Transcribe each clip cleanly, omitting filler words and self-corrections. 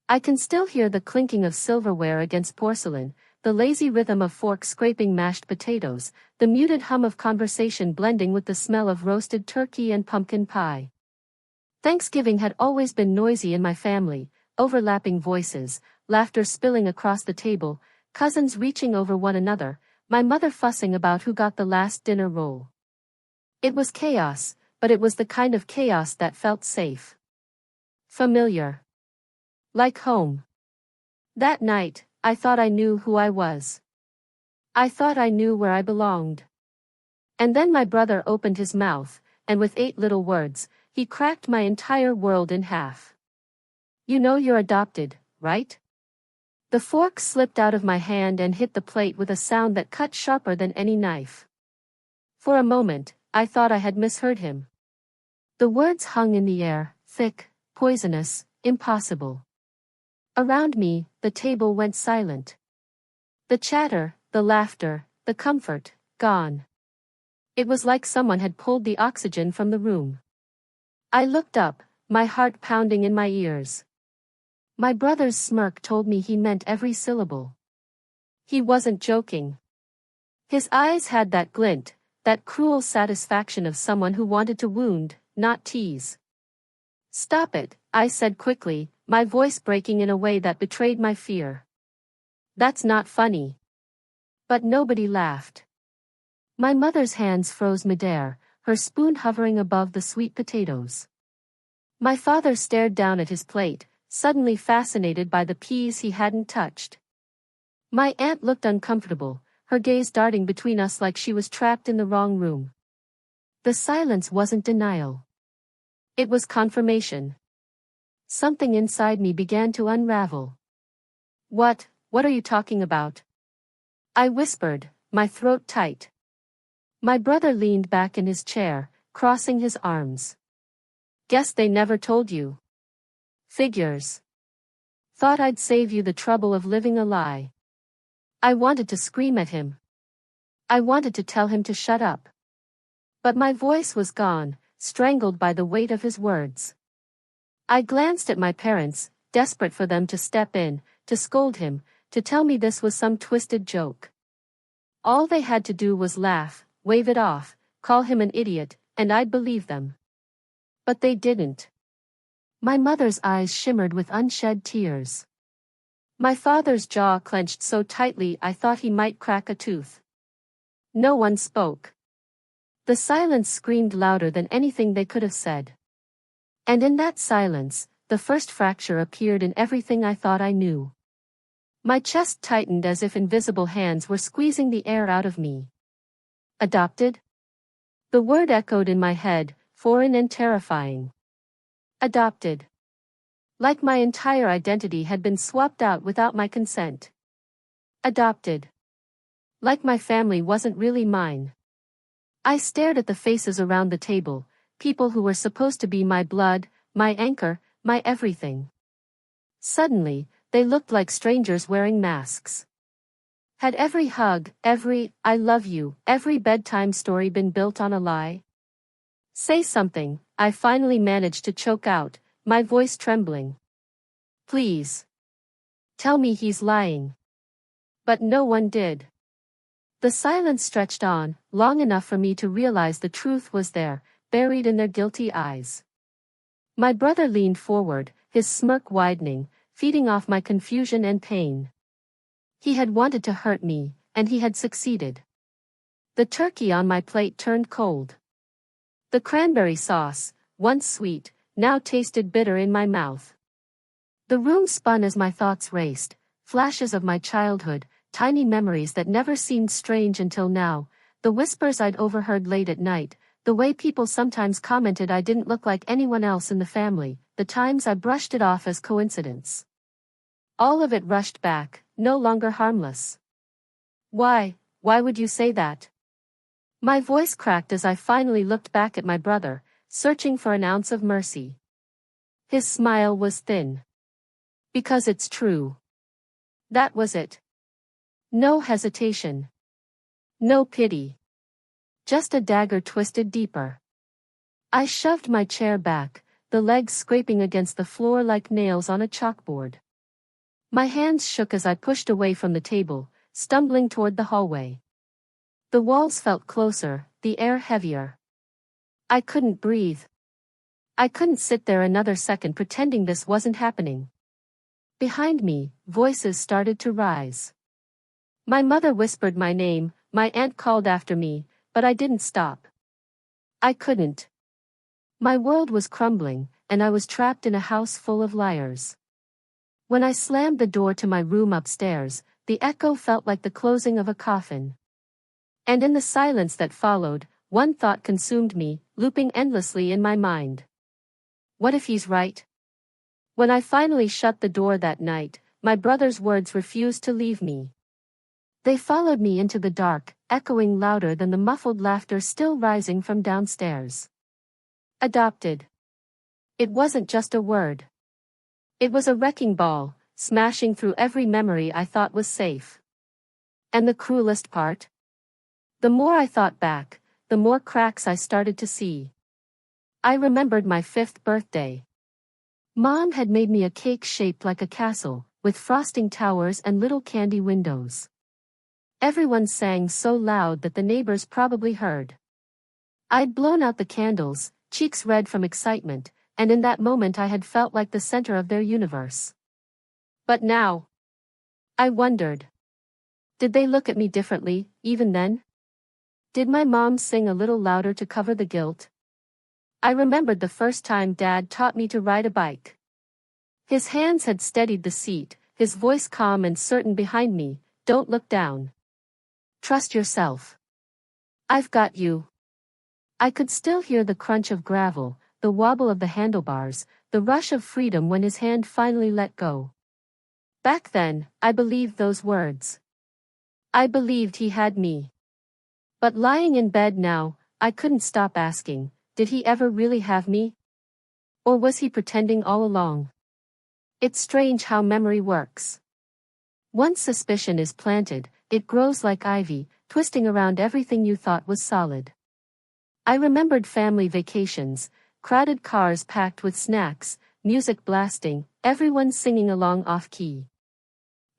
I can still hear the clinking of silverware against porcelain, the lazy rhythm of forks scraping mashed potatoes, the muted hum of conversation blending with the smell of roasted turkey and pumpkin pie. Thanksgiving had always been noisy in my family, overlapping voices, laughter spilling across the table, cousins reaching over one another, my mother fussing about who got the last dinner roll. It was chaos, but it was the kind of chaos that felt safe. Familiar. Like home. That night, I thought I knew who I was. I thought I knew where I belonged. And then my brother opened his mouth, and with 8 little words, he cracked my entire world in half. You know you're adopted, right? The fork slipped out of my hand and hit the plate with a sound that cut sharper than any knife. For a moment, I thought I had misheard him. The words hung in the air, thick, poisonous, impossible. Around me, the table went silent. The chatter, the laughter, the comfort, gone. It was like someone had pulled the oxygen from the room. I looked up, my heart pounding in my ears. My brother's smirk told me he meant every syllable. He wasn't joking. His eyes had that glint, that cruel satisfaction of someone who wanted to wound, not tease. Stop it, I said quickly, my voice breaking in a way that betrayed my fear. That's not funny. But nobody laughed. My mother's hands froze midair, her spoon hovering above the sweet potatoes. My father stared down at his plate, suddenly fascinated by the peas he hadn't touched. My aunt looked uncomfortable, her gaze darting between us like she was trapped in the wrong room. The silence wasn't denial. It was confirmation. Something inside me began to unravel. What are you talking about? I whispered, my throat tight. My brother leaned back in his chair, crossing his arms. Guess they never told you. Figures. Thought I'd save you the trouble of living a lie. I wanted to scream at him. I wanted to tell him to shut up. But my voice was gone, strangled by the weight of his words. I glanced at my parents, desperate for them to step in, to scold him, to tell me this was some twisted joke. All they had to do was laugh, wave it off, call him an idiot, and I'd believe them. But they didn't. My mother's eyes shimmered with unshed tears. My father's jaw clenched so tightly I thought he might crack a tooth. No one spoke. The silence screamed louder than anything they could have said. And in that silence, the first fracture appeared in everything I thought I knew. My chest tightened as if invisible hands were squeezing the air out of me. Adopted? The word echoed in my head, foreign and terrifying. Adopted. Like my entire identity had been swapped out without my consent. Adopted. Like my family wasn't really mine. I stared at the faces around the table, people who were supposed to be my blood, my anchor, my everything. Suddenly, they looked like strangers wearing masks. Had every hug, every "I love you," every bedtime story been built on a lie? Say something, I finally managed to choke out, my voice trembling. Please. Tell me he's lying. But no one did. The silence stretched on, long enough for me to realize the truth was there, buried in their guilty eyes. My brother leaned forward, his smirk widening, feeding off my confusion and pain. He had wanted to hurt me, and he had succeeded. The turkey on my plate turned cold. The cranberry sauce, once sweet, now tasted bitter in my mouth. The room spun as my thoughts raced, flashes of my childhood, tiny memories that never seemed strange until now, the whispers I'd overheard late at night, the way people sometimes commented I didn't look like anyone else in the family, the times I brushed it off as coincidence. All of it rushed back, no longer harmless. Why would you say that? My voice cracked as I finally looked back at my brother, searching for an ounce of mercy. His smile was thin. Because it's true. That was it. No hesitation. No pity. Just a dagger twisted deeper. I shoved my chair back, the legs scraping against the floor like nails on a chalkboard. My hands shook as I pushed away from the table, stumbling toward the hallway. The walls felt closer, the air heavier. I couldn't breathe. I couldn't sit there another second pretending this wasn't happening. Behind me, voices started to rise. My mother whispered my name, my aunt called after me, but I didn't stop. I couldn't. My world was crumbling, and I was trapped in a house full of liars. When I slammed the door to my room upstairs, the echo felt like the closing of a coffin. And in the silence that followed, one thought consumed me, looping endlessly in my mind. What if he's right? When I finally shut the door that night, my brother's words refused to leave me. They followed me into the dark, echoing louder than the muffled laughter still rising from downstairs. Adopted. It wasn't just a word. It was a wrecking ball, smashing through every memory I thought was safe. And the cruelest part? The more I thought back, the more cracks I started to see. I remembered my 5th birthday. Mom had made me a cake shaped like a castle, with frosting towers and little candy windows. Everyone sang so loud that the neighbors probably heard. I'd blown out the candles, cheeks red from excitement, and in that moment I had felt like the center of their universe. But now, I wondered. Did they look at me differently, even then? Did my mom sing a little louder to cover the guilt? I remembered the first time Dad taught me to ride a bike. His hands had steadied the seat, his voice calm and certain behind me, "Don't look down. Trust yourself. I've got you." I could still hear the crunch of gravel, the wobble of the handlebars, the rush of freedom when his hand finally let go. Back then, I believed those words. I believed he had me. But lying in bed now, I couldn't stop asking, did he ever really have me? Or was he pretending all along? It's strange how memory works. Once suspicion is planted, it grows like ivy, twisting around everything you thought was solid. I remembered family vacations, crowded cars packed with snacks, music blasting, everyone singing along off-key.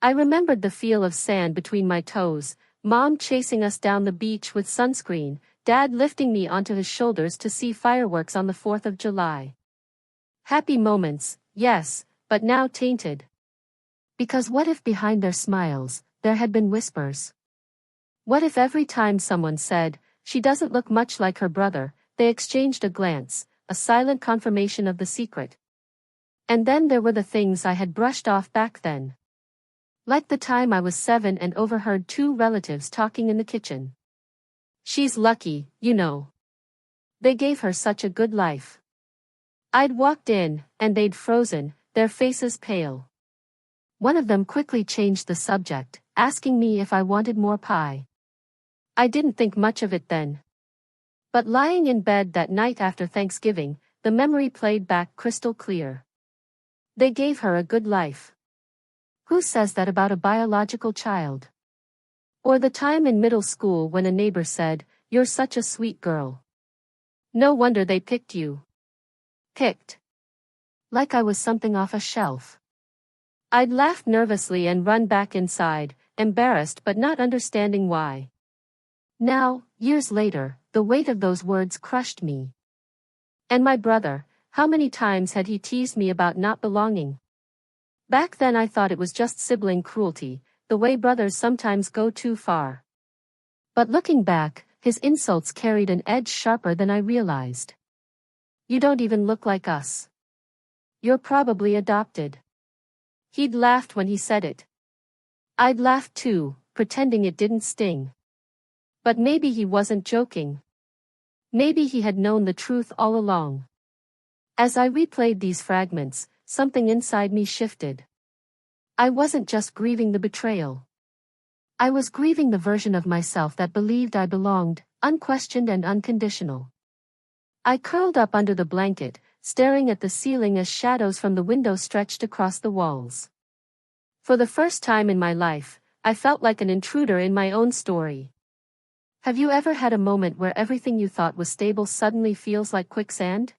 I remembered the feel of sand between my toes, Mom chasing us down the beach with sunscreen, Dad lifting me onto his shoulders to see fireworks on the 4th of July. Happy moments, yes, but now tainted. Because what if behind their smiles, there had been whispers? What if every time someone said, "She doesn't look much like her brother," they exchanged a glance, a silent confirmation of the secret? And then there were the things I had brushed off back then. Like the time I was 7 and overheard 2 relatives talking in the kitchen. "She's lucky, you know. They gave her such a good life." I'd walked in, and they'd frozen, their faces pale. One of them quickly changed the subject, asking me if I wanted more pie. I didn't think much of it then. But lying in bed that night after Thanksgiving, the memory played back crystal clear. They gave her a good life. Who says that about a biological child? Or the time in middle school when a neighbor said, "You're such a sweet girl. No wonder they picked you." Picked. Like I was something off a shelf. I'd laugh nervously and run back inside, embarrassed but not understanding why. Now, years later, the weight of those words crushed me. And my brother, how many times had he teased me about not belonging? Back then I thought it was just sibling cruelty, the way brothers sometimes go too far. But looking back, his insults carried an edge sharper than I realized. "You don't even look like us. You're probably adopted." He'd laughed when he said it. I'd laughed too, pretending it didn't sting. But maybe he wasn't joking. Maybe he had known the truth all along. As I replayed these fragments, something inside me shifted. I wasn't just grieving the betrayal. I was grieving the version of myself that believed I belonged, unquestioned and unconditional. I curled up under the blanket, staring at the ceiling as shadows from the window stretched across the walls. For the first time in my life, I felt like an intruder in my own story. Have you ever had a moment where everything you thought was stable suddenly feels like quicksand?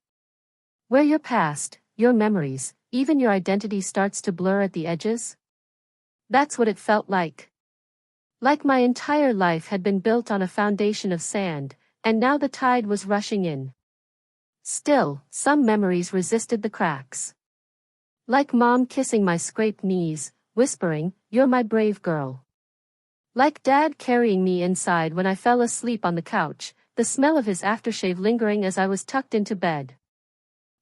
Where your past, your memories, even your identity starts to blur at the edges? That's what it felt like. Like my entire life had been built on a foundation of sand, and now the tide was rushing in. Still, some memories resisted the cracks. Like Mom kissing my scraped knees, whispering, "You're my brave girl." Like Dad carrying me inside when I fell asleep on the couch, the smell of his aftershave lingering as I was tucked into bed.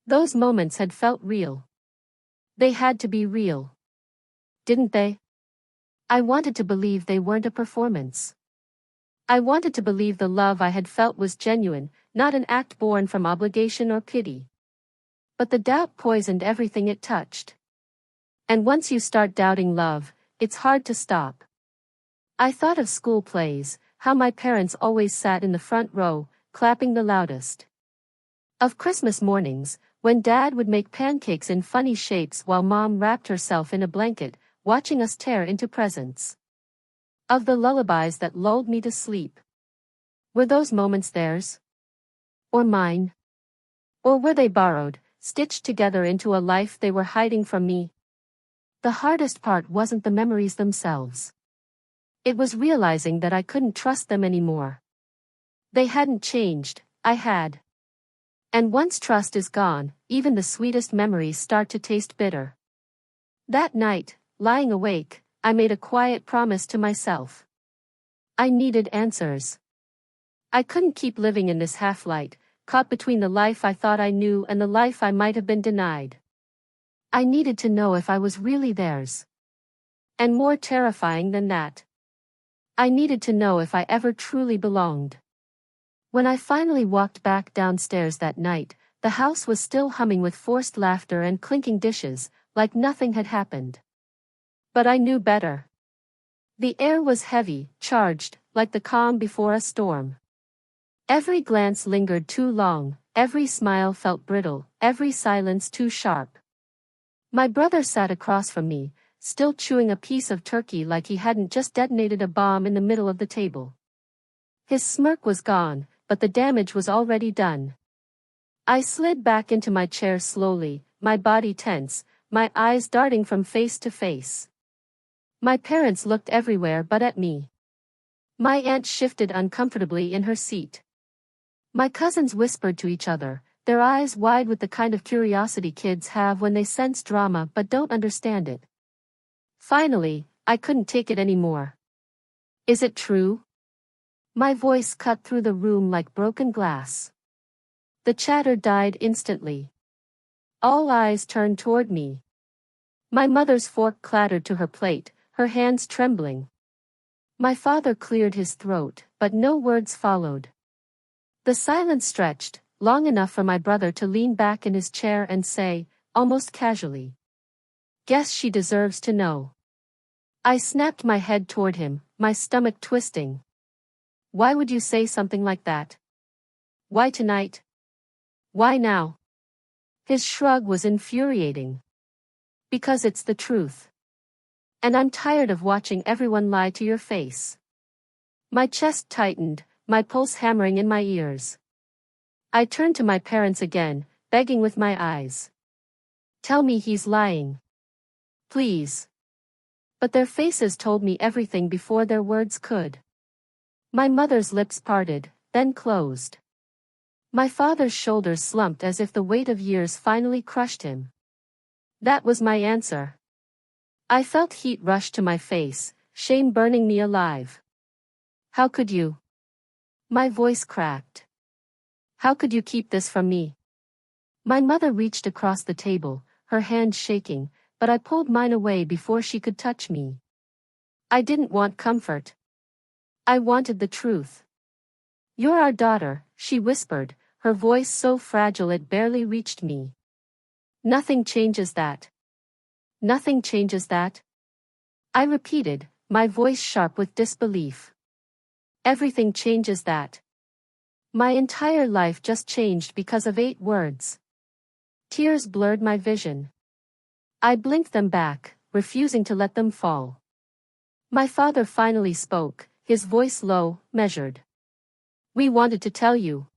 Those moments had felt real. They had to be real. Didn't they? I wanted to believe they weren't a performance. I wanted to believe the love I had felt was genuine, not an act born from obligation or pity. But the doubt poisoned everything it touched. And once you start doubting love, it's hard to stop. I thought of school plays, how my parents always sat in the front row, clapping the loudest. Of Christmas mornings, when Dad would make pancakes in funny shapes while Mom wrapped herself in a blanket, watching us tear into presents. Of the lullabies that lulled me to sleep. Were those moments theirs? Or mine? Or were they borrowed, stitched together into a life they were hiding from me? The hardest part wasn't the memories themselves. It was realizing that I couldn't trust them anymore. They hadn't changed, I had. And once trust is gone, even the sweetest memories start to taste bitter. That night, lying awake, I made a quiet promise to myself. I needed answers. I couldn't keep living in this half-light, caught between the life I thought I knew and the life I might have been denied. I needed to know if I was really theirs. And more terrifying than that, I needed to know if I ever truly belonged. When I finally walked back downstairs that night, the house was still humming with forced laughter and clinking dishes, like nothing had happened. But I knew better. The air was heavy, charged, like the calm before a storm. Every glance lingered too long, every smile felt brittle, every silence too sharp. My brother sat across from me, still chewing a piece of turkey like he hadn't just detonated a bomb in the middle of the table. His smirk was gone, but the damage was already done. I slid back into my chair slowly, my body tense, my eyes darting from face to face. My parents looked everywhere but at me. My aunt shifted uncomfortably in her seat. My cousins whispered to each other, their eyes wide with the kind of curiosity kids have when they sense drama but don't understand it. Finally, I couldn't take it anymore. Is it true? My voice cut through the room like broken glass. The chatter died instantly. All eyes turned toward me. My mother's fork clattered to her plate, her hands trembling. My father cleared his throat, but no words followed. The silence stretched, long enough for my brother to lean back in his chair and say, almost casually, "Guess she deserves to know." I snapped my head toward him, my stomach twisting. Why would you say something like that? Why tonight? Why now? His shrug was infuriating. Because it's the truth. And I'm tired of watching everyone lie to your face. My chest tightened, my pulse hammering in my ears. I turned to my parents again, begging with my eyes. Tell me he's lying. Please. But their faces told me everything before their words could. My mother's lips parted, then closed. My father's shoulders slumped as if the weight of years finally crushed him. That was my answer. I felt heat rush to my face, shame burning me alive. How could you? My voice cracked. How could you keep this from me? My mother reached across the table, her hand shaking, but I pulled mine away before she could touch me. I didn't want comfort. I wanted the truth. You're our daughter, she whispered, her voice so fragile it barely reached me. Nothing changes that. Nothing changes that. I repeated, my voice sharp with disbelief. Everything changes that. My entire life just changed because of 8 words. Tears blurred my vision. I blinked them back, refusing to let them fall. My father finally spoke, his voice low, measured. We wanted to tell you.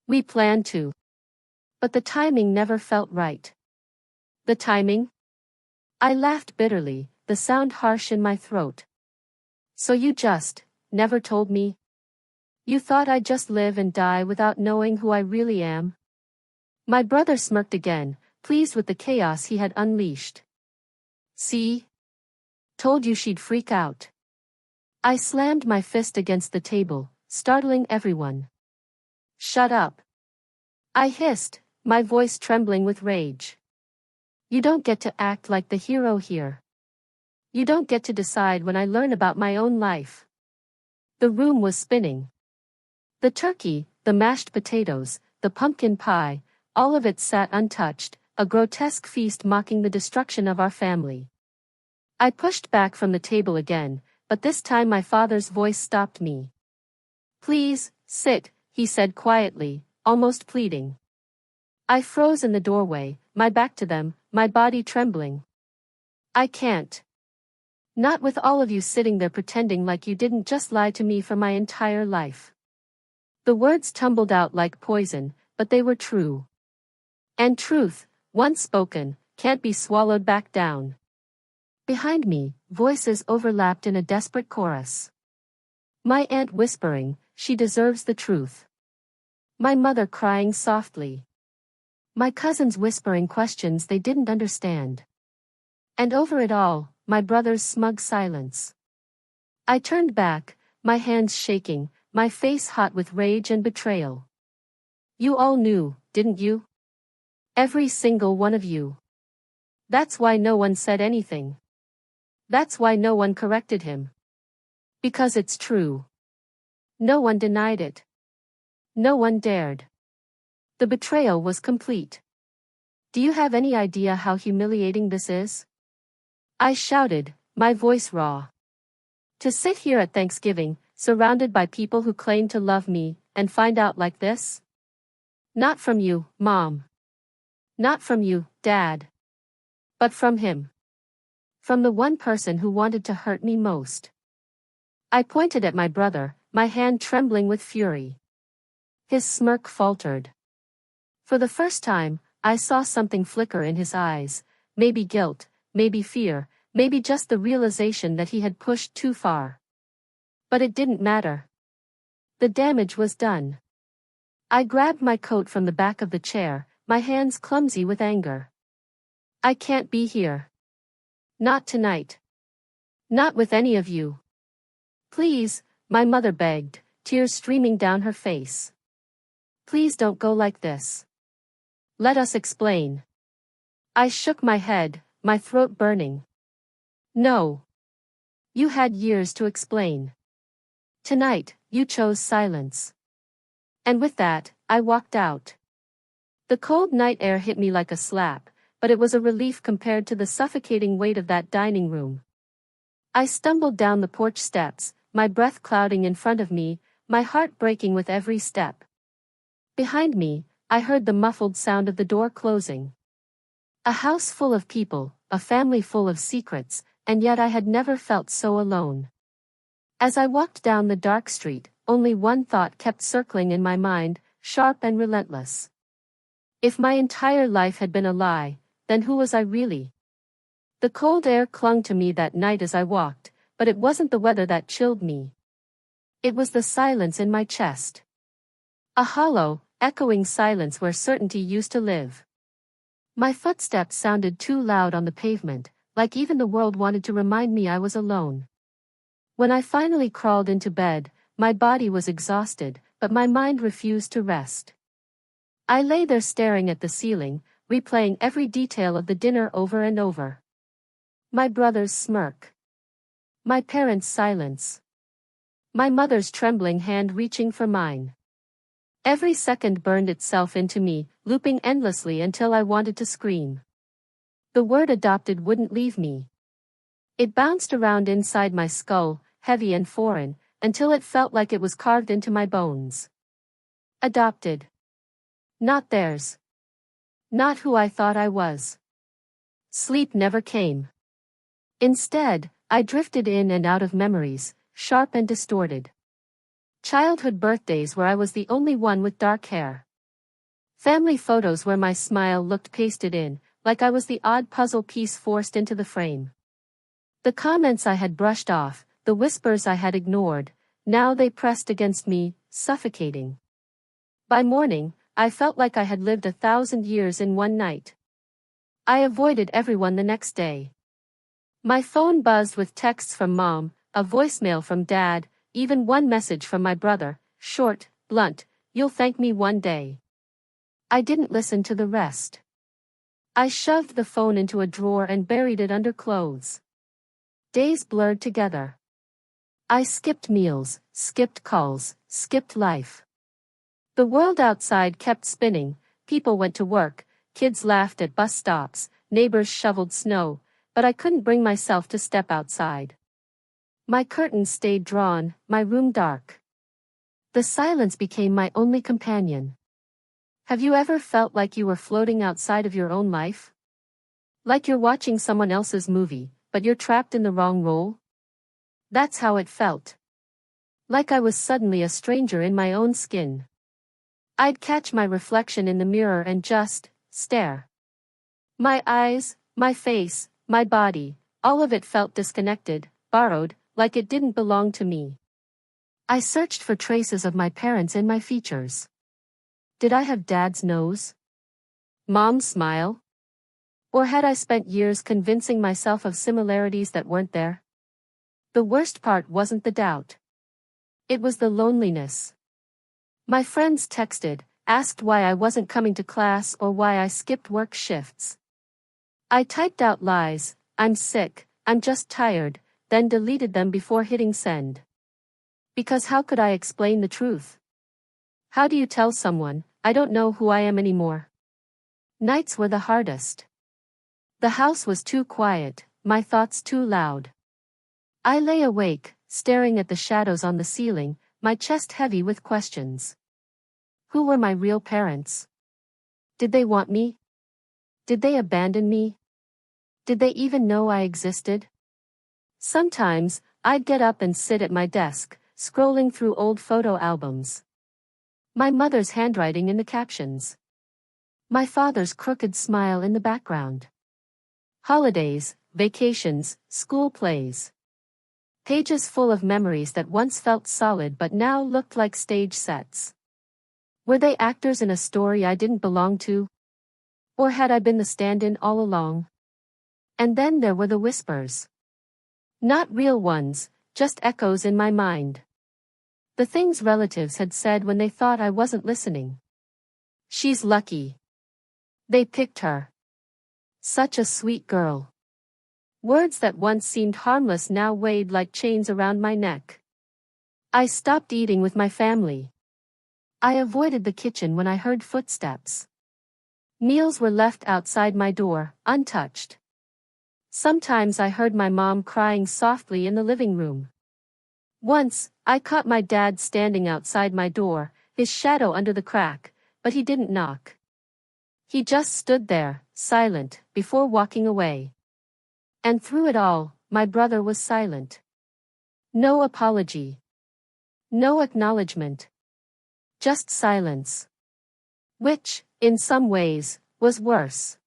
We planned to. But the timing never felt right. The timing? I laughed bitterly, the sound harsh in my throat. So you just never told me? You thought I'd just live and die without knowing who I really am? My brother smirked again, pleased with the chaos he had unleashed. See? Told you she'd freak out. I slammed my fist against the table, startling everyone. Shut up. I hissed, my voice trembling with rage. You don't get to act like the hero here. You don't get to decide when I learn about my own life. The room was spinning. The turkey, the mashed potatoes, the pumpkin pie, all of it sat untouched, a grotesque feast mocking the destruction of our family. I pushed back from the table again, but this time my father's voice stopped me. Please, sit, he said quietly, almost pleading. I froze in the doorway, my back to them, my body trembling. I can't. Not with all of you sitting there pretending like you didn't just lie to me for my entire life. The words tumbled out like poison, but they were true. And truth, once spoken, can't be swallowed back down. Behind me, voices overlapped in a desperate chorus. My aunt whispering, she deserves the truth. My mother crying softly. My cousins whispering questions they didn't understand. And over it all, my brother's smug silence. I turned back, my hands shaking, my face hot with rage and betrayal. You all knew, didn't you? Every single one of you. That's why no one said anything. That's why no one corrected him. Because it's true. No one denied it. No one dared. The betrayal was complete. Do you have any idea how humiliating this is? I shouted, my voice raw. To sit here at Thanksgiving, surrounded by people who claim to love me, and find out like this? Not from you, Mom. Not from you, Dad. But from him. From the one person who wanted to hurt me most. I pointed at my brother, my hand trembling with fury. His smirk faltered. For the first time, I saw something flicker in his eyes, maybe guilt, maybe fear, maybe just the realization that he had pushed too far. But it didn't matter. The damage was done. I grabbed my coat from the back of the chair, my hands clumsy with anger. I can't be here. Not tonight. Not with any of you. Please, my mother begged, tears streaming down her face. Please don't go like this. Let us explain. I shook my head, my throat burning. No. You had years to explain. Tonight, you chose silence. And with that, I walked out. The cold night air hit me like a slap, but it was a relief compared to the suffocating weight of that dining room. I stumbled down the porch steps, my breath clouding in front of me, my heart breaking with every step. Behind me, I heard the muffled sound of the door closing. A house full of people, a family full of secrets, and yet I had never felt so alone. As I walked down the dark street, only one thought kept circling in my mind, sharp and relentless. If my entire life had been a lie, then who was I really? The cold air clung to me that night as I walked, but it wasn't the weather that chilled me. It was the silence in my chest. A hollow, echoing silence where certainty used to live. My footsteps sounded too loud on the pavement, like even the world wanted to remind me I was alone. When I finally crawled into bed, my body was exhausted, but my mind refused to rest. I lay there staring at the ceiling, replaying every detail of the dinner over and over. My brother's smirk. My parents' silence. My mother's trembling hand reaching for mine. Every second burned itself into me, looping endlessly until I wanted to scream. The word adopted wouldn't leave me. It bounced around inside my skull, heavy and foreign, until it felt like it was carved into my bones. Adopted. Not theirs. Not who I thought I was. Sleep never came. Instead, I drifted in and out of memories, sharp and distorted. Childhood birthdays where I was the only one with dark hair. Family photos where my smile looked pasted in, like I was the odd puzzle piece forced into the frame. The comments I had brushed off, the whispers I had ignored, now they pressed against me, suffocating. By morning, I felt like I had lived 1,000 years in one night. I avoided everyone the next day. My phone buzzed with texts from Mom, a voicemail from Dad, even one message from my brother, short, blunt, "You'll thank me one day." I didn't listen to the rest. I shoved the phone into a drawer and buried it under clothes. Days blurred together. I skipped meals, skipped calls, skipped life. The world outside kept spinning, people went to work, kids laughed at bus stops, neighbors shoveled snow, but I couldn't bring myself to step outside. My curtains stayed drawn, my room dark. The silence became my only companion. Have you ever felt like you were floating outside of your own life? Like you're watching someone else's movie, but you're trapped in the wrong role? That's how it felt. Like I was suddenly a stranger in my own skin. I'd catch my reflection in the mirror and just stare. My eyes, my face, my body, all of it felt disconnected, borrowed, like it didn't belong to me. I searched for traces of my parents in my features. Did I have Dad's nose? Mom's smile? Or had I spent years convincing myself of similarities that weren't there? The worst part wasn't the doubt. It was the loneliness. My friends texted, asked why I wasn't coming to class or why I skipped work shifts. I typed out lies, "I'm sick, I'm just tired," then deleted them before hitting send. Because how could I explain the truth? How do you tell someone, "I don't know who I am anymore"? Nights were the hardest. The house was too quiet, my thoughts too loud. I lay awake, staring at the shadows on the ceiling, my chest heavy with questions. Who were my real parents? Did they want me? Did they abandon me? Did they even know I existed? Sometimes, I'd get up and sit at my desk, scrolling through old photo albums. My mother's handwriting in the captions. My father's crooked smile in the background. Holidays, vacations, school plays. Pages full of memories that once felt solid but now looked like stage sets. Were they actors in a story I didn't belong to? Or had I been the stand-in all along? And then there were the whispers. Not real ones, just echoes in my mind. The things relatives had said when they thought I wasn't listening. "She's lucky. They picked her. Such a sweet girl." Words that once seemed harmless now weighed like chains around my neck. I stopped eating with my family. I avoided the kitchen when I heard footsteps. Meals were left outside my door, untouched. Sometimes I heard my mom crying softly in the living room. Once, I caught my dad standing outside my door, his shadow under the crack, but he didn't knock. He just stood there, silent, before walking away. And through it all, my brother was silent. No apology. No acknowledgement. Just silence. Which, in some ways, was worse.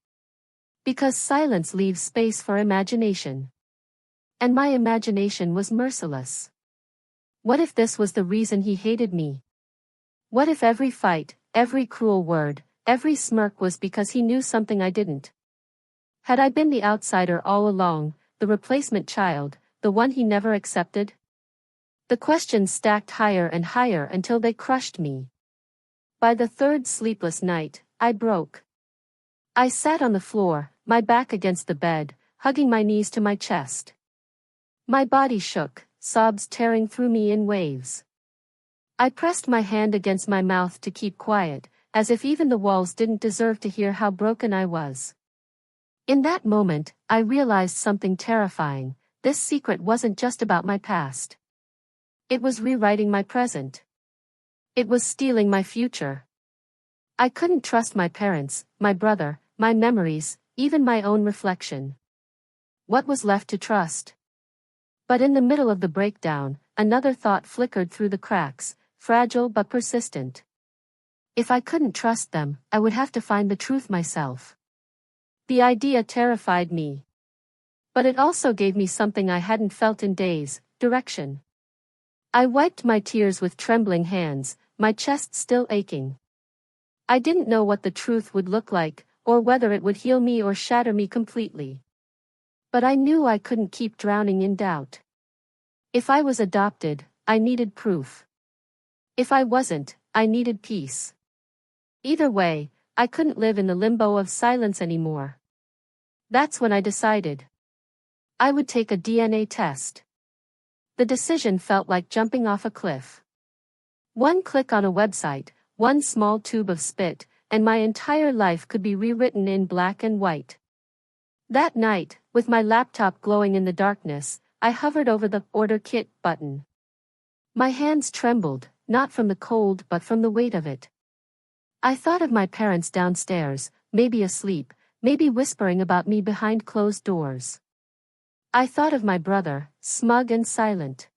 Because silence leaves space for imagination. And my imagination was merciless. What if this was the reason he hated me? What if every fight, every cruel word, every smirk was because he knew something I didn't? Had I been the outsider all along, the replacement child, the one he never accepted? The questions stacked higher and higher until they crushed me. By the third sleepless night, I broke. I sat on the floor, my back against the bed, hugging my knees to my chest. My body shook, sobs tearing through me in waves. I pressed my hand against my mouth to keep quiet, as if even the walls didn't deserve to hear how broken I was. In that moment, I realized something terrifying. This secret wasn't just about my past. It was rewriting my present. It was stealing my future. I couldn't trust my parents, my brother, my memories, even my own reflection. What was left to trust? But in the middle of the breakdown, another thought flickered through the cracks, fragile but persistent. If I couldn't trust them, I would have to find the truth myself. The idea terrified me. But it also gave me something I hadn't felt in days: direction. I wiped my tears with trembling hands, my chest still aching. I didn't know what the truth would look like, or whether it would heal me or shatter me completely. But I knew I couldn't keep drowning in doubt. If I was adopted, I needed proof. If I wasn't, I needed peace. Either way, I couldn't live in the limbo of silence anymore. That's when I decided I would take a DNA test. The decision felt like jumping off a cliff. One click on a website, one small tube of spit, and my entire life could be rewritten in black and white. That night, with my laptop glowing in the darkness, I hovered over the Order Kit button. My hands trembled, not from the cold but from the weight of it. I thought of my parents downstairs, maybe asleep, maybe whispering about me behind closed doors. I thought of my brother, smug and silent.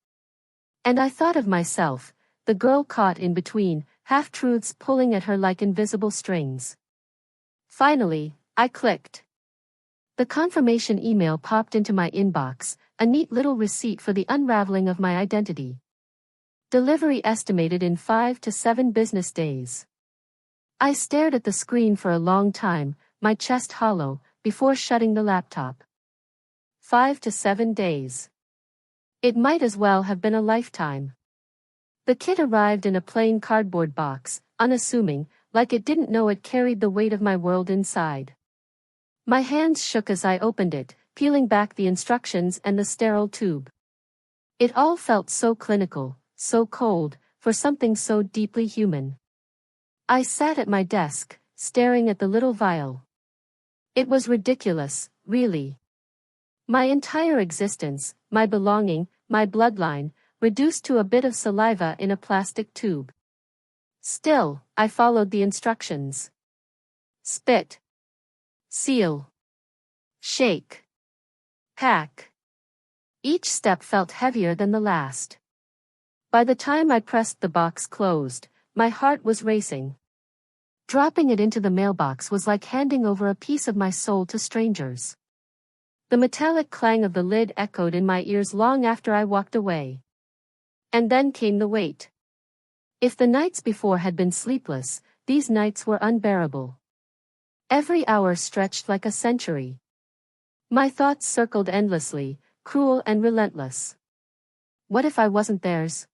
And I thought of myself, the girl caught in between, half-truths pulling at her like invisible strings. Finally, I clicked. The confirmation email popped into my inbox, a neat little receipt for the unraveling of my identity. Delivery estimated in 5 to 7 business days. I stared at the screen for a long time, my chest hollow, before shutting the laptop. 5 to 7 days. It might as well have been a lifetime. The kit arrived in a plain cardboard box, unassuming, like it didn't know it carried the weight of my world inside. My hands shook as I opened it, peeling back the instructions and the sterile tube. It all felt so clinical, so cold, for something so deeply human. I sat at my desk, staring at the little vial. It was ridiculous, really. My entire existence, my belonging, my bloodline, reduced to a bit of saliva in a plastic tube. Still, I followed the instructions. Spit. Seal. Shake. Pack. Each step felt heavier than the last. By the time I pressed the box closed, my heart was racing. Dropping it into the mailbox was like handing over a piece of my soul to strangers. The metallic clang of the lid echoed in my ears long after I walked away. And then came the wait. If the nights before had been sleepless, these nights were unbearable. Every hour stretched like a century. My thoughts circled endlessly, cruel and relentless. What if I wasn't theirs?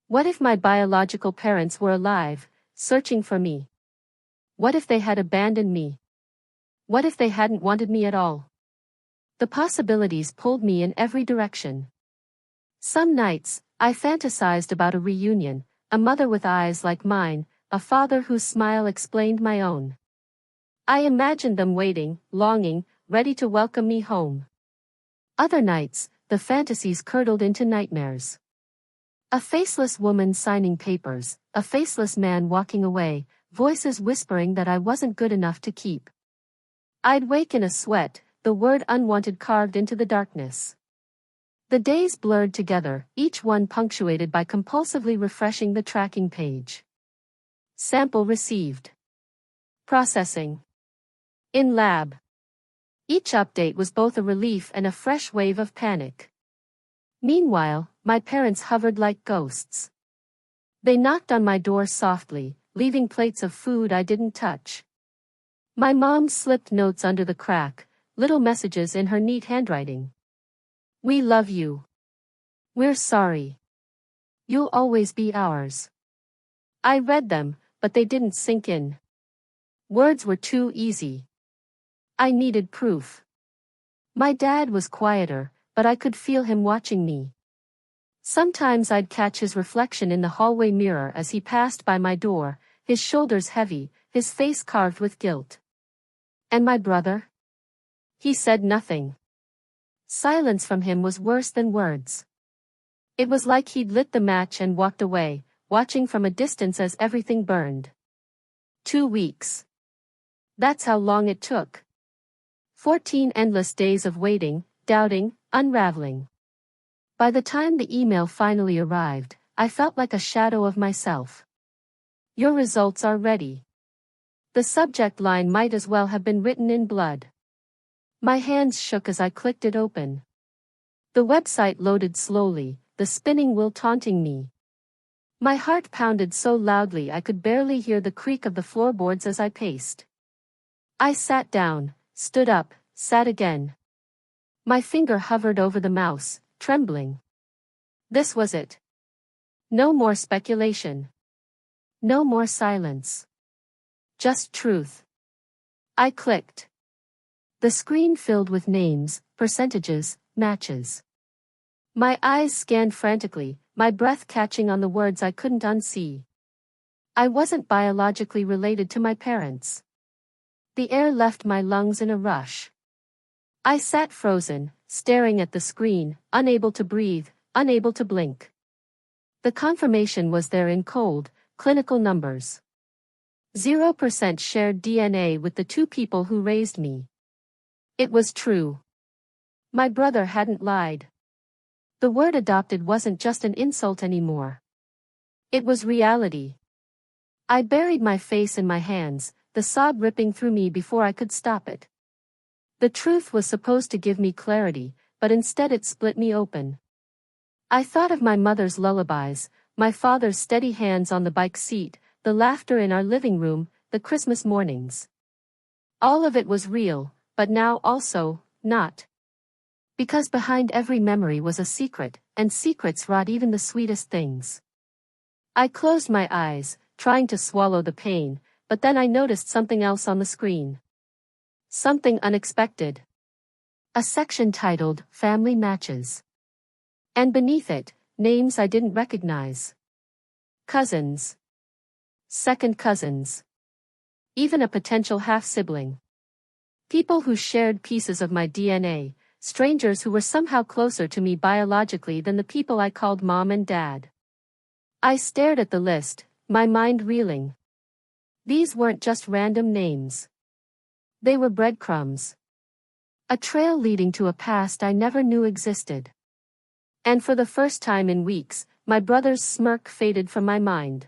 What if my biological parents were alive, searching for me? What if they had abandoned me? What if they hadn't wanted me at all? The possibilities pulled me in every direction. Some nights, I fantasized about a reunion, a mother with eyes like mine, a father whose smile explained my own. I imagined them waiting, longing, ready to welcome me home. Other nights, the fantasies curdled into nightmares. A faceless woman signing papers, a faceless man walking away, voices whispering that I wasn't good enough to keep. I'd wake in a sweat, the word unwanted carved into the darkness. The days blurred together, each one punctuated by compulsively refreshing the tracking page. Sample received. Processing. In lab. Each update was both a relief and a fresh wave of panic. Meanwhile, my parents hovered like ghosts. They knocked on my door softly, leaving plates of food I didn't touch. My mom slipped notes under the crack, little messages in her neat handwriting. We love you. We're sorry. You'll always be ours. I read them, but they didn't sink in. Words were too easy. I needed proof. My dad was quieter, but I could feel him watching me. Sometimes I'd catch his reflection in the hallway mirror as he passed by my door, his shoulders heavy, his face carved with guilt. And my brother? He said nothing. Silence from him was worse than words. It was like he'd lit the match and walked away, watching from a distance as everything burned. 2 weeks. That's how long it took. 14 endless days of waiting, doubting, unraveling. By the time the email finally arrived, I felt like a shadow of myself. Your results are ready. The subject line might as well have been written in blood. My hands shook as I clicked it open. The website loaded slowly, the spinning wheel taunting me. My heart pounded so loudly I could barely hear the creak of the floorboards as I paced. I sat down, stood up, sat again. My finger hovered over the mouse, trembling. This was it. No more speculation. No more silence. Just truth. I clicked. The screen filled with names, percentages, matches. My eyes scanned frantically, my breath catching on the words I couldn't unsee. I wasn't biologically related to my parents. The air left my lungs in a rush. I sat frozen, staring at the screen, unable to breathe, unable to blink. The confirmation was there in cold, clinical numbers. 0% shared DNA with the two people who raised me. It was true. My brother hadn't lied. The word adopted wasn't just an insult anymore. It was reality. I buried my face in my hands, the sob ripping through me before I could stop it. The truth was supposed to give me clarity, but instead it split me open. I thought of my mother's lullabies, my father's steady hands on the bike seat, the laughter in our living room, the Christmas mornings. All of it was real, but now also, not. Because behind every memory was a secret, and secrets rot even the sweetest things. I closed my eyes, trying to swallow the pain, but then I noticed something else on the screen. Something unexpected. A section titled, Family Matches. And beneath it, names I didn't recognize. Cousins. Second cousins. Even a potential half-sibling. People who shared pieces of my DNA, strangers who were somehow closer to me biologically than the people I called mom and dad. I stared at the list, my mind reeling. These weren't just random names. They were breadcrumbs. A trail leading to a past I never knew existed. And for the first time in weeks, my brother's smirk faded from my mind.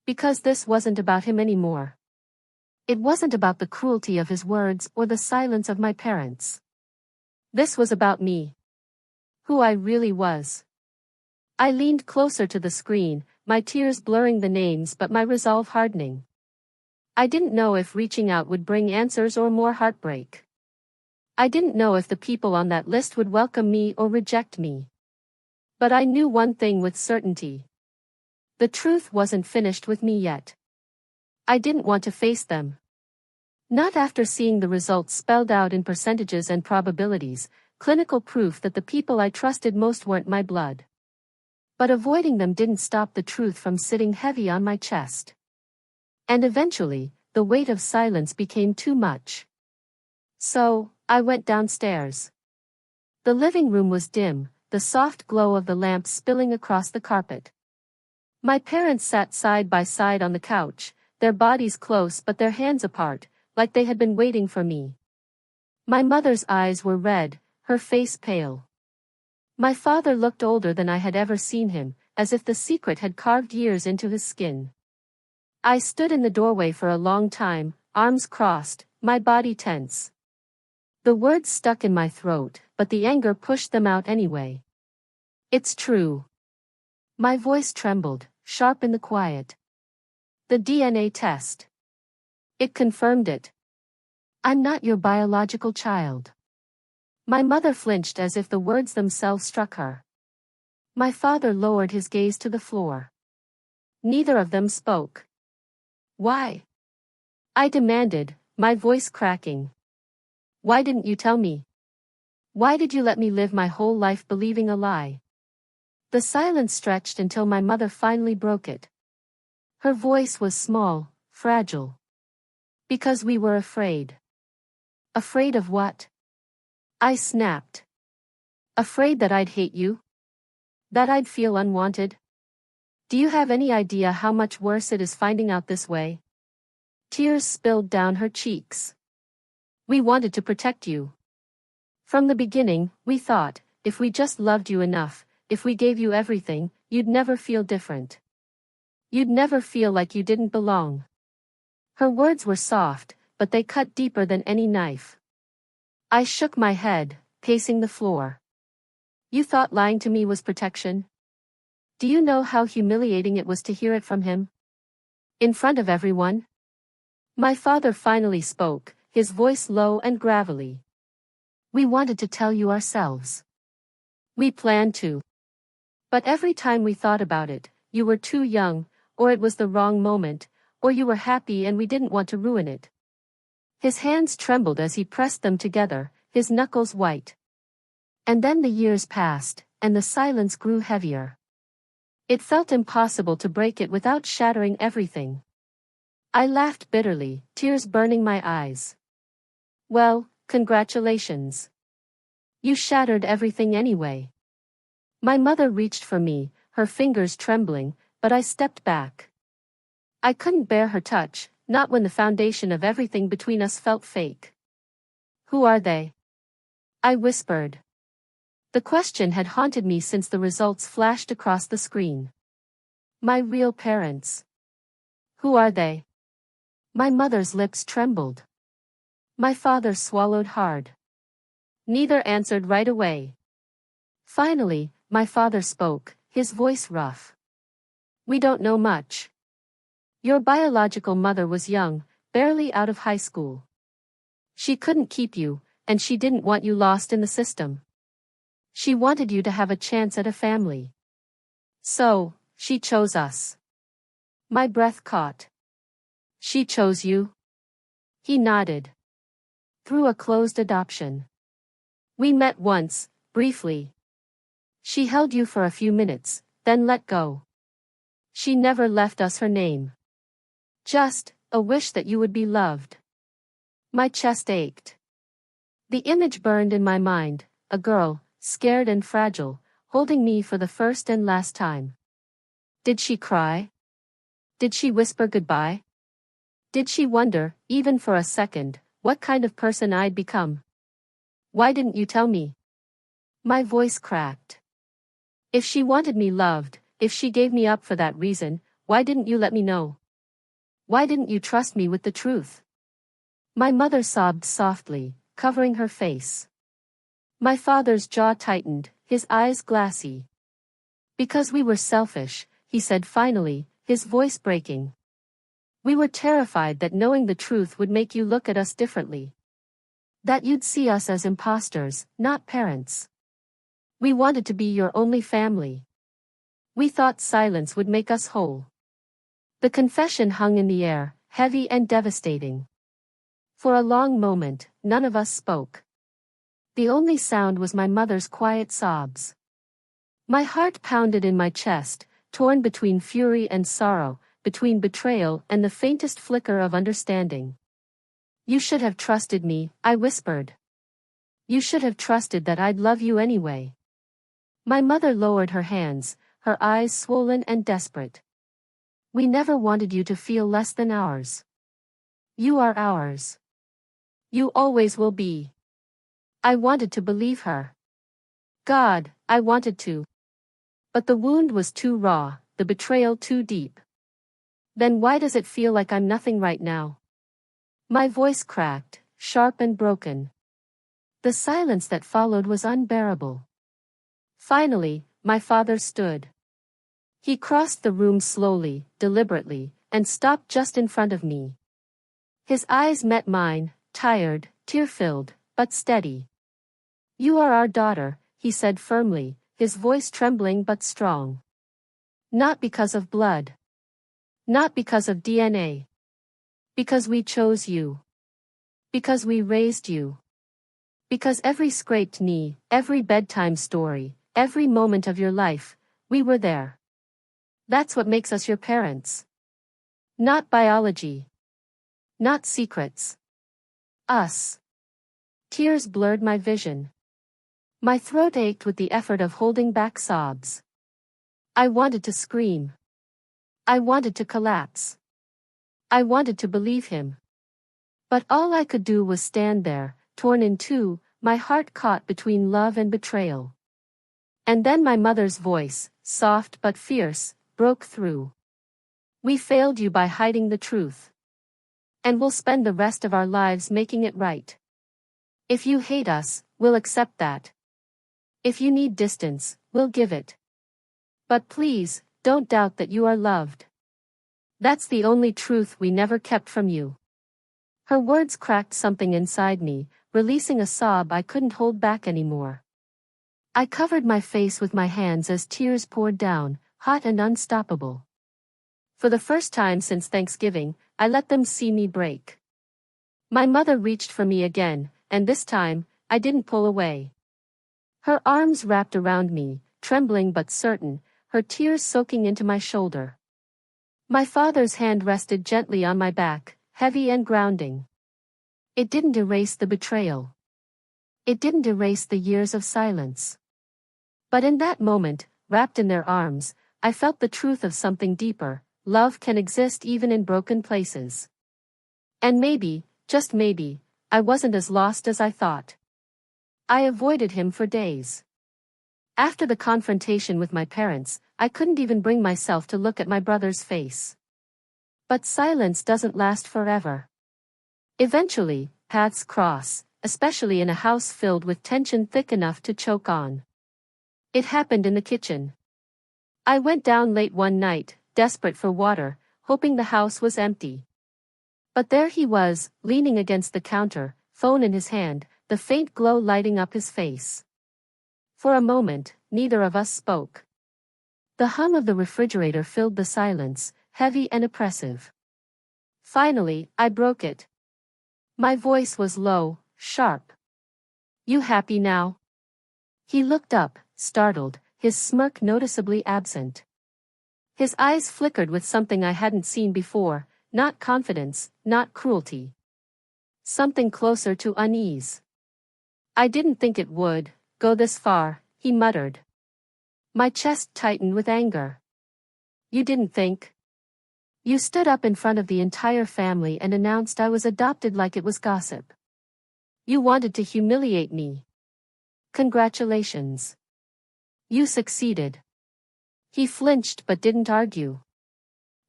Because this wasn't about him anymore. It wasn't about the cruelty of his words or the silence of my parents. This was about me. Who I really was. I leaned closer to the screen, my tears blurring the names but my resolve hardening. I didn't know if reaching out would bring answers or more heartbreak. I didn't know if the people on that list would welcome me or reject me. But I knew one thing with certainty. The truth wasn't finished with me yet. I didn't want to face them. Not after seeing the results spelled out in percentages and probabilities, clinical proof that the people I trusted most weren't my blood. But avoiding them didn't stop the truth from sitting heavy on my chest. And eventually, the weight of silence became too much. So, I went downstairs. The living room was dim, the soft glow of the lamp spilling across the carpet. My parents sat side by side on the couch, their bodies close but their hands apart, like they had been waiting for me. My mother's eyes were red, her face pale. My father looked older than I had ever seen him, as if the secret had carved years into his skin. I stood in the doorway for a long time, arms crossed, my body tense. The words stuck in my throat, but the anger pushed them out anyway. It's true. My voice trembled, sharp in the quiet. The DNA test. It confirmed it. I'm not your biological child. My mother flinched as if the words themselves struck her. My father lowered his gaze to the floor. Neither of them spoke. Why? I demanded, my voice cracking. Why didn't you tell me? Why did you let me live my whole life believing a lie? The silence stretched until my mother finally broke it. Her voice was small, fragile. Because we were afraid. Afraid of what? I snapped. Afraid that I'd hate you? That I'd feel unwanted? Do you have any idea how much worse it is finding out this way? Tears spilled down her cheeks. We wanted to protect you. From the beginning, we thought, if we just loved you enough, if we gave you everything, you'd never feel different. You'd never feel like you didn't belong. Her words were soft, but they cut deeper than any knife. I shook my head, pacing the floor. You thought lying to me was protection? Do you know how humiliating it was to hear it from him? In front of everyone? My father finally spoke, his voice low and gravelly. We wanted to tell you ourselves. We planned to. But every time we thought about it, you were too young, or it was the wrong moment, or you were happy and we didn't want to ruin it. His hands trembled as he pressed them together, his knuckles white. And then the years passed, and the silence grew heavier. It felt impossible to break it without shattering everything. I laughed bitterly, tears burning my eyes. Well, congratulations. You shattered everything anyway. My mother reached for me, her fingers trembling, but I stepped back. I couldn't bear her touch, not when the foundation of everything between us felt fake. Who are they? I whispered. The question had haunted me since the results flashed across the screen. My real parents. Who are they? My mother's lips trembled. My father swallowed hard. Neither answered right away. Finally, my father spoke, his voice rough. We don't know much. Your biological mother was young, barely out of high school. She couldn't keep you, and she didn't want you lost in the system. She wanted you to have a chance at a family. So, she chose us. My breath caught. She chose you? He nodded. Through a closed adoption. We met once, briefly. She held you for a few minutes, then let go. She never left us her name. Just a wish that you would be loved. My chest ached. The image burned in my mind, a girl, scared and fragile, holding me for the first and last time. Did she cry? Did she whisper goodbye? Did she wonder, even for a second, what kind of person I'd become? Why didn't you tell me? My voice cracked. If she wanted me loved, if she gave me up for that reason, why didn't you let me know? Why didn't you trust me with the truth? My mother sobbed softly, covering her face. My father's jaw tightened, his eyes glassy. Because we were selfish, he said finally, his voice breaking. We were terrified that knowing the truth would make you look at us differently. That you'd see us as imposters, not parents. We wanted to be your only family. We thought silence would make us whole. The confession hung in the air, heavy and devastating. For a long moment, none of us spoke. The only sound was my mother's quiet sobs. My heart pounded in my chest, torn between fury and sorrow, between betrayal and the faintest flicker of understanding. You should have trusted me, I whispered. You should have trusted that I'd love you anyway. My mother lowered her hands, her eyes swollen and desperate. We never wanted you to feel less than ours. You are ours. You always will be. I wanted to believe her. God, I wanted to. But the wound was too raw, the betrayal too deep. Then why does it feel like I'm nothing right now? My voice cracked, sharp and broken. The silence that followed was unbearable. Finally, my father stood. He crossed the room slowly, deliberately, and stopped just in front of me. His eyes met mine, tired, tear-filled, but steady. You are our daughter, he said firmly, his voice trembling but strong. Not because of blood. Not because of DNA. Because we chose you. Because we raised you. Because every scraped knee, every bedtime story, every moment of your life, we were there. That's what makes us your parents. Not biology. Not secrets. Us. Tears blurred my vision. My throat ached with the effort of holding back sobs. I wanted to scream. I wanted to collapse. I wanted to believe him. But all I could do was stand there, torn in two, my heart caught between love and betrayal. And then my mother's voice, soft but fierce, broke through. We failed you by hiding the truth. And we'll spend the rest of our lives making it right. If you hate us, we'll accept that. If you need distance, we'll give it. But please, don't doubt that you are loved. That's the only truth we never kept from you. Her words cracked something inside me, releasing a sob I couldn't hold back anymore. I covered my face with my hands as tears poured down, hot and unstoppable. For the first time since Thanksgiving, I let them see me break. My mother reached for me again, and this time, I didn't pull away. Her arms wrapped around me, trembling but certain, her tears soaking into my shoulder. My father's hand rested gently on my back, heavy and grounding. It didn't erase the betrayal. It didn't erase the years of silence. But in that moment, wrapped in their arms, I felt the truth of something deeper. Love can exist even in broken places. And maybe, just maybe, I wasn't as lost as I thought. I avoided him for days. After the confrontation with my parents, I couldn't even bring myself to look at my brother's face. But silence doesn't last forever. Eventually, paths cross, especially in a house filled with tension thick enough to choke on. It happened in the kitchen. I went down late one night, desperate for water, hoping the house was empty. But there he was, leaning against the counter, phone in his hand, the faint glow lighting up his face. For a moment, neither of us spoke. The hum of the refrigerator filled the silence, heavy and oppressive. Finally, I broke it. My voice was low, sharp. "You happy now?" He looked up, startled, his smirk noticeably absent. His eyes flickered with something I hadn't seen before, not confidence, not cruelty. Something closer to unease. "I didn't think it would go this far," he muttered. My chest tightened with anger. "You didn't think? You stood up in front of the entire family and announced I was adopted like it was gossip. You wanted to humiliate me. Congratulations. You succeeded." He flinched but didn't argue.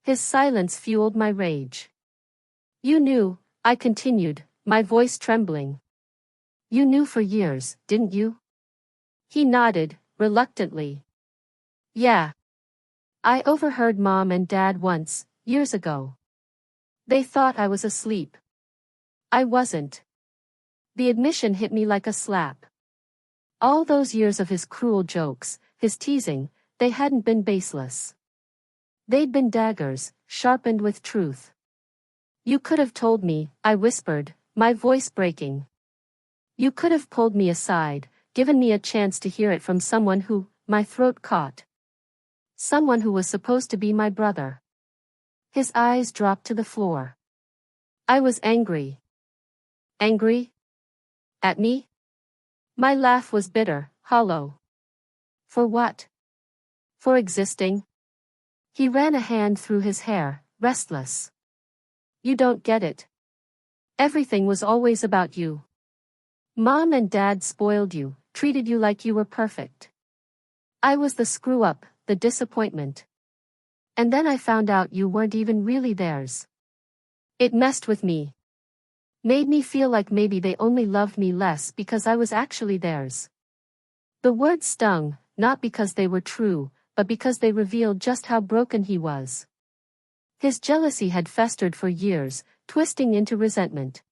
His silence fueled my rage. "You knew," I continued, my voice trembling. "You knew for years, didn't you?" He nodded, reluctantly. "Yeah. I overheard Mom and Dad once, years ago. They thought I was asleep. I wasn't." The admission hit me like a slap. All those years of his cruel jokes, his teasing, they hadn't been baseless. They'd been daggers, sharpened with truth. "You could have told me," I whispered, my voice breaking. "You could have pulled me aside, given me a chance to hear it from someone who," my throat caught. "Someone who was supposed to be my brother." His eyes dropped to the floor. I was angry. Angry? At me? My laugh was bitter, hollow. For what? For existing? He ran a hand through his hair, restless. "You don't get it. Everything was always about you. Mom and Dad spoiled you, treated you like you were perfect. I was the screw-up, the disappointment. And then I found out you weren't even really theirs. It messed with me. Made me feel like maybe they only loved me less because I was actually theirs." The words stung, not because they were true, but because they revealed just how broken he was. His jealousy had festered for years, twisting into resentment.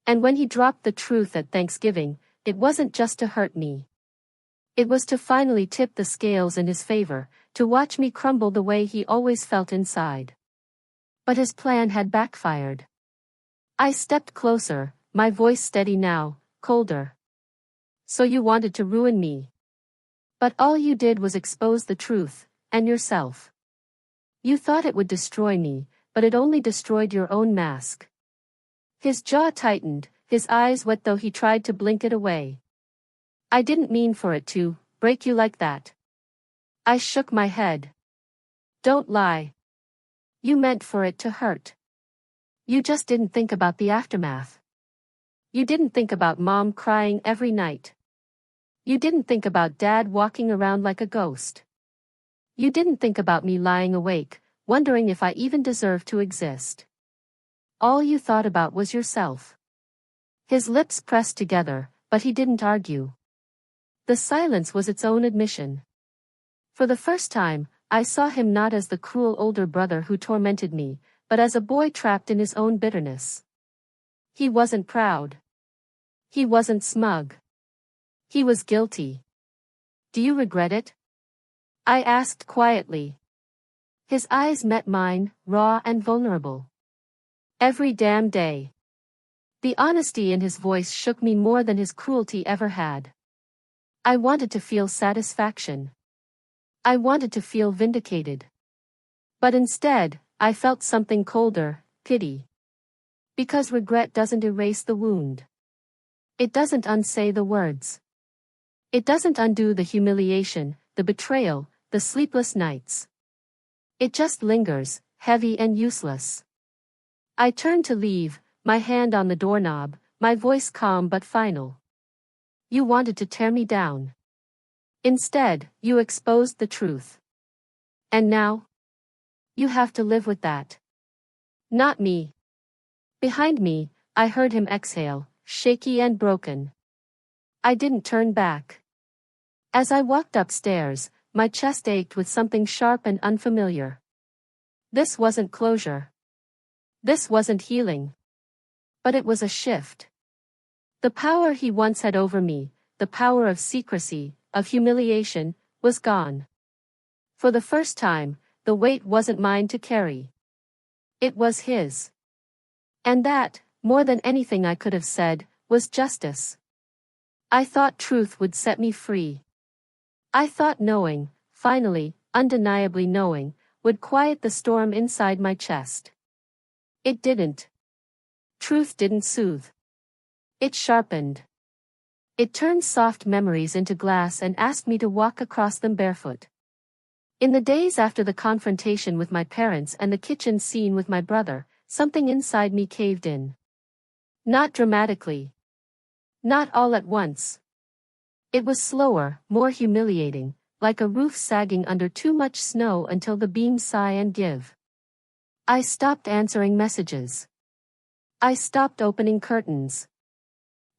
And when he dropped the truth at Thanksgiving, it wasn't just to hurt me. It was to finally tip the scales in his favor, to watch me crumble the way he always felt inside. But his plan had backfired. I stepped closer, my voice steady now, colder. "So you wanted to ruin me. But all you did was expose the truth, and yourself. You thought it would destroy me, but it only destroyed your own mask." His jaw tightened, his eyes wet though he tried to blink it away. "I didn't mean for it to break you like that." I shook my head. "Don't lie. You meant for it to hurt. You just didn't think about the aftermath. You didn't think about Mom crying every night. You didn't think about Dad walking around like a ghost. You didn't think about me lying awake, wondering if I even deserved to exist. All you thought about was yourself." His lips pressed together, but he didn't argue. The silence was its own admission. For the first time, I saw him not as the cruel older brother who tormented me, but as a boy trapped in his own bitterness. He wasn't proud. He wasn't smug. He was guilty. "Do you regret it?" I asked quietly. His eyes met mine, raw and vulnerable. "Every damn day." The honesty in his voice shook me more than his cruelty ever had. I wanted to feel satisfaction. I wanted to feel vindicated. But instead, I felt something colder, pity. Because regret doesn't erase the wound. It doesn't unsay the words. It doesn't undo the humiliation, the betrayal, the sleepless nights. It just lingers, heavy and useless. I turned to leave, my hand on the doorknob, my voice calm but final. "You wanted to tear me down. Instead, you exposed the truth. And now? You have to live with that." "Not me." Behind me, I heard him exhale, shaky and broken. I didn't turn back. As I walked upstairs, my chest ached with something sharp and unfamiliar. This wasn't closure. This wasn't healing. But it was a shift. The power he once had over me, the power of secrecy, of humiliation, was gone. For the first time, the weight wasn't mine to carry. It was his. And that, more than anything I could have said, was justice. I thought truth would set me free. I thought knowing, finally, undeniably knowing, would quiet the storm inside my chest. It didn't. Truth didn't soothe. It sharpened. It turned soft memories into glass and asked me to walk across them barefoot. In the days after the confrontation with my parents and the kitchen scene with my brother, something inside me caved in. Not dramatically. Not all at once. It was slower, more humiliating, like a roof sagging under too much snow until the beams sigh and give. I stopped answering messages. I stopped opening curtains.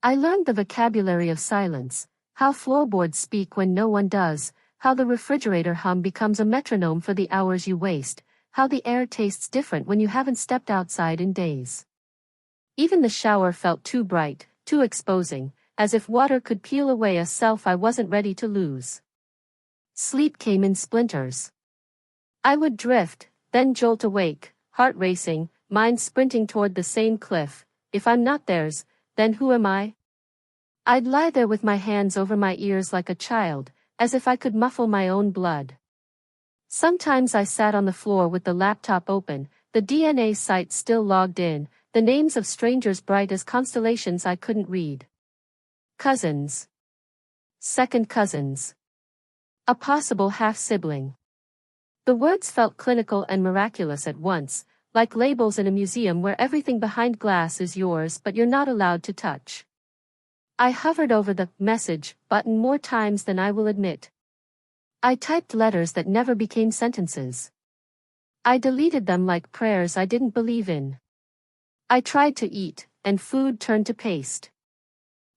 I learned the vocabulary of silence, how floorboards speak when no one does, how the refrigerator hum becomes a metronome for the hours you waste, how the air tastes different when you haven't stepped outside in days. Even the shower felt too bright, too exposing, as if water could peel away a self I wasn't ready to lose. Sleep came in splinters. I would drift, then jolt awake, heart racing, mind sprinting toward the same cliff. If I'm not theirs, then who am I? I'd lie there with my hands over my ears like a child, as if I could muffle my own blood. Sometimes I sat on the floor with the laptop open, the DNA site still logged in, the names of strangers bright as constellations I couldn't read. Cousins. Second cousins. A possible half-sibling. The words felt clinical and miraculous at once, like labels in a museum where everything behind glass is yours but you're not allowed to touch. I hovered over the message button more times than I will admit. I typed letters that never became sentences. I deleted them like prayers I didn't believe in. I tried to eat, and food turned to paste.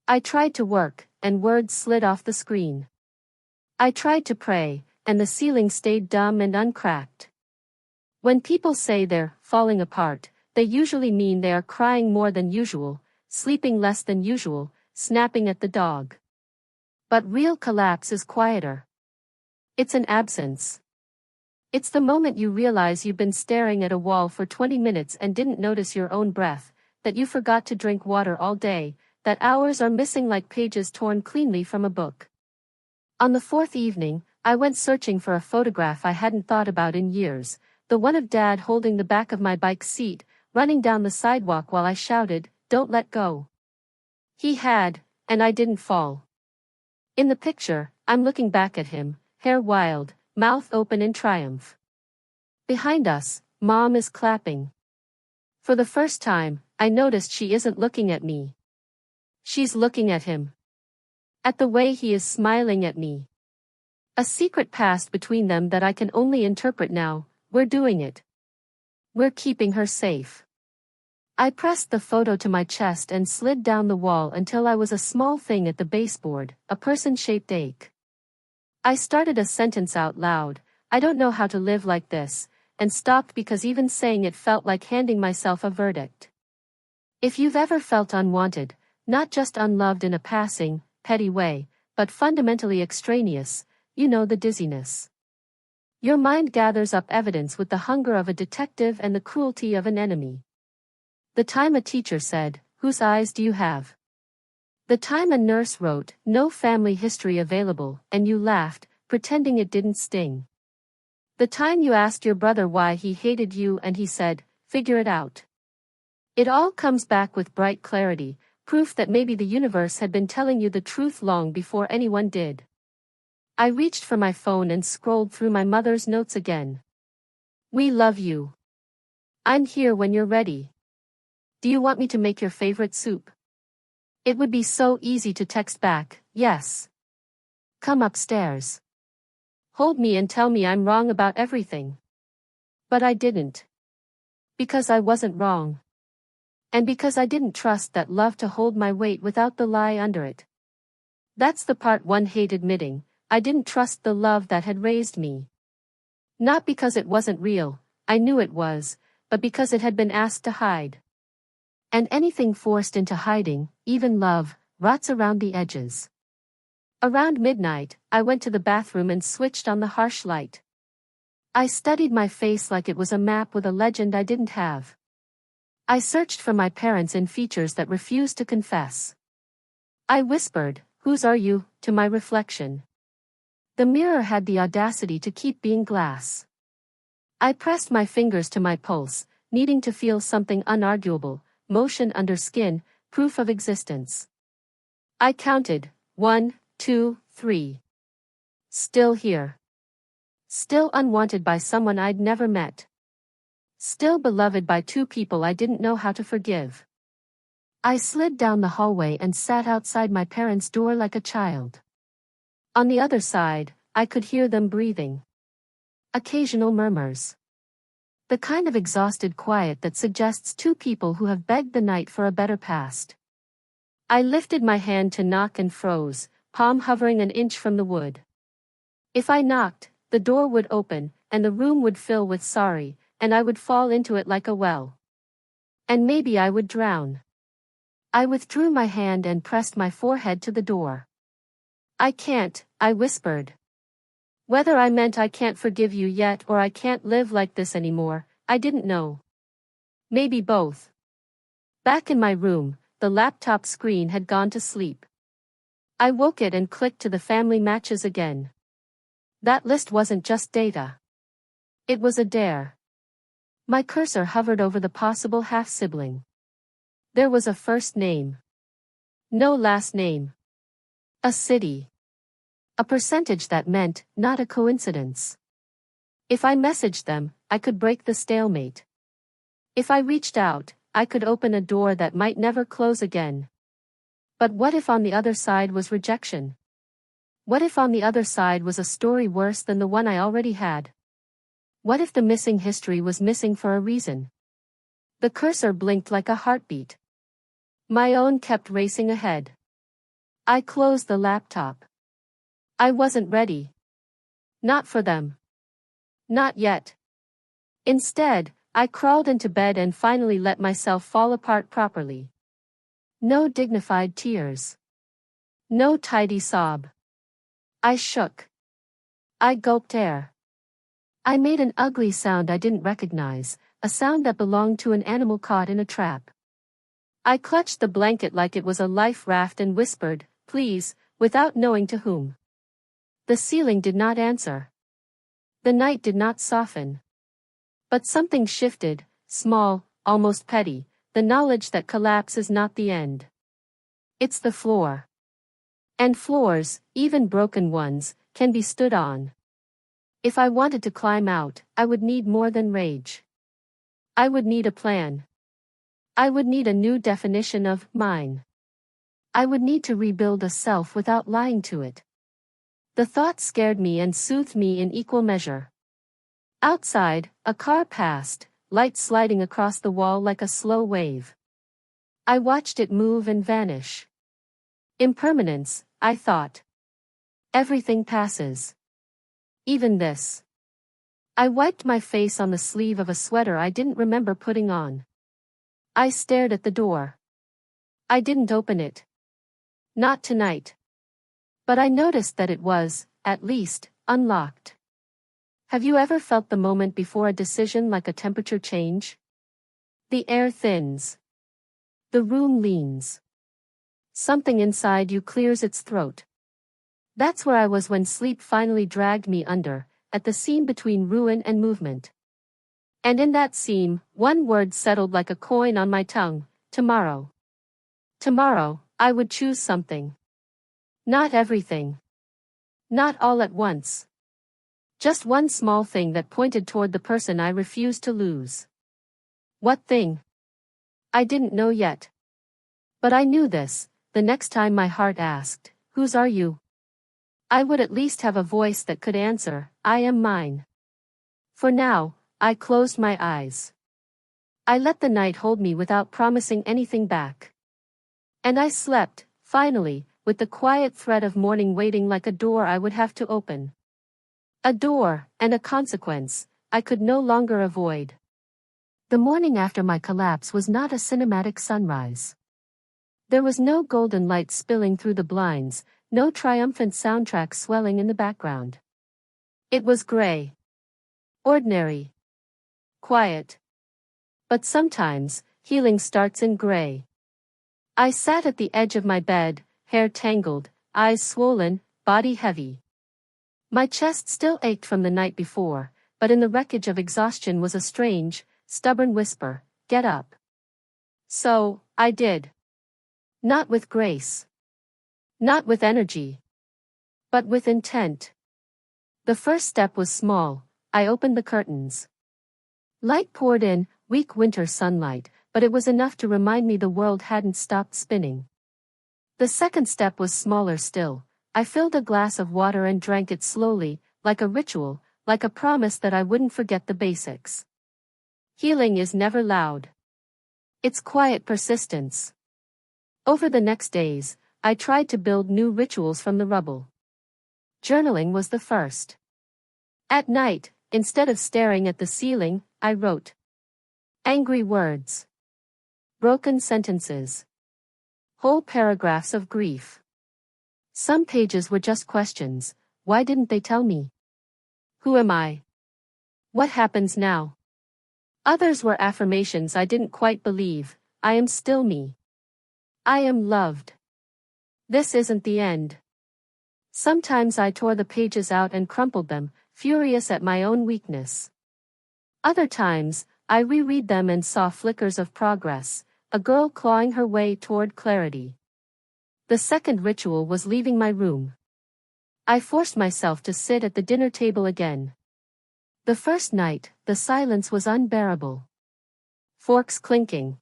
I tried to work, and words slid off the screen. I tried to pray, and the ceiling stayed dumb and uncracked. When people say they're falling apart, they usually mean they are crying more than usual, sleeping less than usual, snapping at the dog. But real collapse is quieter. It's an absence. It's the moment you realize you've been staring at a wall for 20 minutes and didn't notice your own breath, that you forgot to drink water all day, that hours are missing like pages torn cleanly from a book. On the fourth evening, I went searching for a photograph I hadn't thought about in years, the one of Dad holding the back of my bike seat, running down the sidewalk while I shouted, "Don't let go." He had, and I didn't fall. In the picture, I'm looking back at him, hair wild, mouth open in triumph. Behind us, Mom is clapping. For the first time, I noticed she isn't looking at me. She's looking at him. At the way he is smiling at me. A secret passed between them that I can only interpret now. We're doing it. We're keeping her safe. I pressed the photo to my chest and slid down the wall until I was a small thing at the baseboard, a person-shaped ache. I started a sentence out loud, I don't know how to live like this, and stopped because even saying it felt like handing myself a verdict. If you've ever felt unwanted, not just unloved in a passing, petty way, but fundamentally extraneous, you know the dizziness. Your mind gathers up evidence with the hunger of a detective and the cruelty of an enemy. The time a teacher said, "Whose eyes do you have?" The time a nurse wrote, "No family history available," and you laughed, pretending it didn't sting. The time you asked your brother why he hated you and he said, "Figure it out." It all comes back with bright clarity, proof that maybe the universe had been telling you the truth long before anyone did. I reached for my phone and scrolled through my mother's notes again. "We love you. I'm here when you're ready. Do you want me to make your favorite soup?" It would be so easy to text back, "Yes. Come upstairs. Hold me and tell me I'm wrong about everything." But I didn't. Because I wasn't wrong. And because I didn't trust that love to hold my weight without the lie under it. That's the part one hates admitting, I didn't trust the love that had raised me. Not because it wasn't real, I knew it was, but because it had been asked to hide. And anything forced into hiding, even love, rots around the edges. Around midnight, I went to the bathroom and switched on the harsh light. I studied my face like it was a map with a legend I didn't have. I searched for my parents in features that refused to confess. I whispered, "Whose are you?" to my reflection. The mirror had the audacity to keep being glass. I pressed my fingers to my pulse, needing to feel something unarguable, motion under skin, proof of existence. I counted, 1, 2, 3. Still here. Still unwanted by someone I'd never met. Still beloved by two people I didn't know how to forgive. I slid down the hallway and sat outside my parents' door like a child. On the other side, I could hear them breathing. Occasional murmurs. The kind of exhausted quiet that suggests two people who have begged the night for a better past. I lifted my hand to knock and froze, palm hovering an inch from the wood. If I knocked, the door would open, and the room would fill with sorry, and I would fall into it like a well. And maybe I would drown. I withdrew my hand and pressed my forehead to the door. "I can't," I whispered. Whether I meant I can't forgive you yet or I can't live like this anymore, I didn't know. Maybe both. Back in my room, the laptop screen had gone to sleep. I woke it and clicked to the family matches again. That list wasn't just data. It was a dare. My cursor hovered over the possible half-sibling. There was a first name. No last name. A city. A percentage that meant, not a coincidence. If I messaged them, I could break the stalemate. If I reached out, I could open a door that might never close again. But what if on the other side was rejection? What if on the other side was a story worse than the one I already had? What if the missing history was missing for a reason? The cursor blinked like a heartbeat. My own kept racing ahead. I closed the laptop. I wasn't ready. Not for them. Not yet. Instead, I crawled into bed and finally let myself fall apart properly. No dignified tears. No tidy sob. I shook. I gulped air. I made an ugly sound I didn't recognize, a sound that belonged to an animal caught in a trap. I clutched the blanket like it was a life raft and whispered, "Please," without knowing to whom. The ceiling did not answer. The night did not soften. But something shifted, small, almost petty, the knowledge that collapse is not the end. It's the floor. And floors, even broken ones, can be stood on. If I wanted to climb out, I would need more than rage. I would need a plan. I would need a new definition of mine. I would need to rebuild a self without lying to it. The thought scared me and soothed me in equal measure. Outside, a car passed, light sliding across the wall like a slow wave. I watched it move and vanish. Impermanence, I thought. Everything passes. Even this. I wiped my face on the sleeve of a sweater I didn't remember putting on. I stared at the door. I didn't open it. Not tonight. But I noticed that it was, at least, unlocked. Have you ever felt the moment before a decision like a temperature change? The air thins. The room leans. Something inside you clears its throat. That's where I was when sleep finally dragged me under, at the seam between ruin and movement. And in that seam, one word settled like a coin on my tongue: tomorrow. Tomorrow, I would choose something. Not everything. Not all at once. Just one small thing that pointed toward the person I refused to lose. What thing? I didn't know yet. But I knew this: the next time my heart asked, "Whose are you?" I would at least have a voice that could answer, "I am mine." For now, I closed my eyes. I let the night hold me without promising anything back. And I slept, finally, with the quiet threat of morning waiting like a door I would have to open. A door, and a consequence, I could no longer avoid. The morning after my collapse was not a cinematic sunrise. There was no golden light spilling through the blinds, no triumphant soundtrack swelling in the background. It was gray. Ordinary. Quiet. But sometimes, healing starts in gray. I sat at the edge of my bed, hair tangled, eyes swollen, body heavy. My chest still ached from the night before, but in the wreckage of exhaustion was a strange, stubborn whisper: "Get up." So, I did. Not with grace. Not with energy. But with intent. The first step was small. I opened the curtains. Light poured in, weak winter sunlight, but it was enough to remind me the world hadn't stopped spinning. The second step was smaller still. I filled a glass of water and drank it slowly, like a ritual, like a promise that I wouldn't forget the basics. Healing is never loud. It's quiet persistence. Over the next days, I tried to build new rituals from the rubble. Journaling was the first. At night, instead of staring at the ceiling, I wrote. Angry words. Broken sentences. Whole paragraphs of grief. Some pages were just questions. Why didn't they tell me? Who am I? What happens now? Others were affirmations I didn't quite believe. I am still me. I am loved. This isn't the end. Sometimes I tore the pages out and crumpled them, furious at my own weakness. Other times, I reread them and saw flickers of progress, a girl clawing her way toward clarity. The second ritual was leaving my room. I forced myself to sit at the dinner table again. The first night, the silence was unbearable. Forks clinking.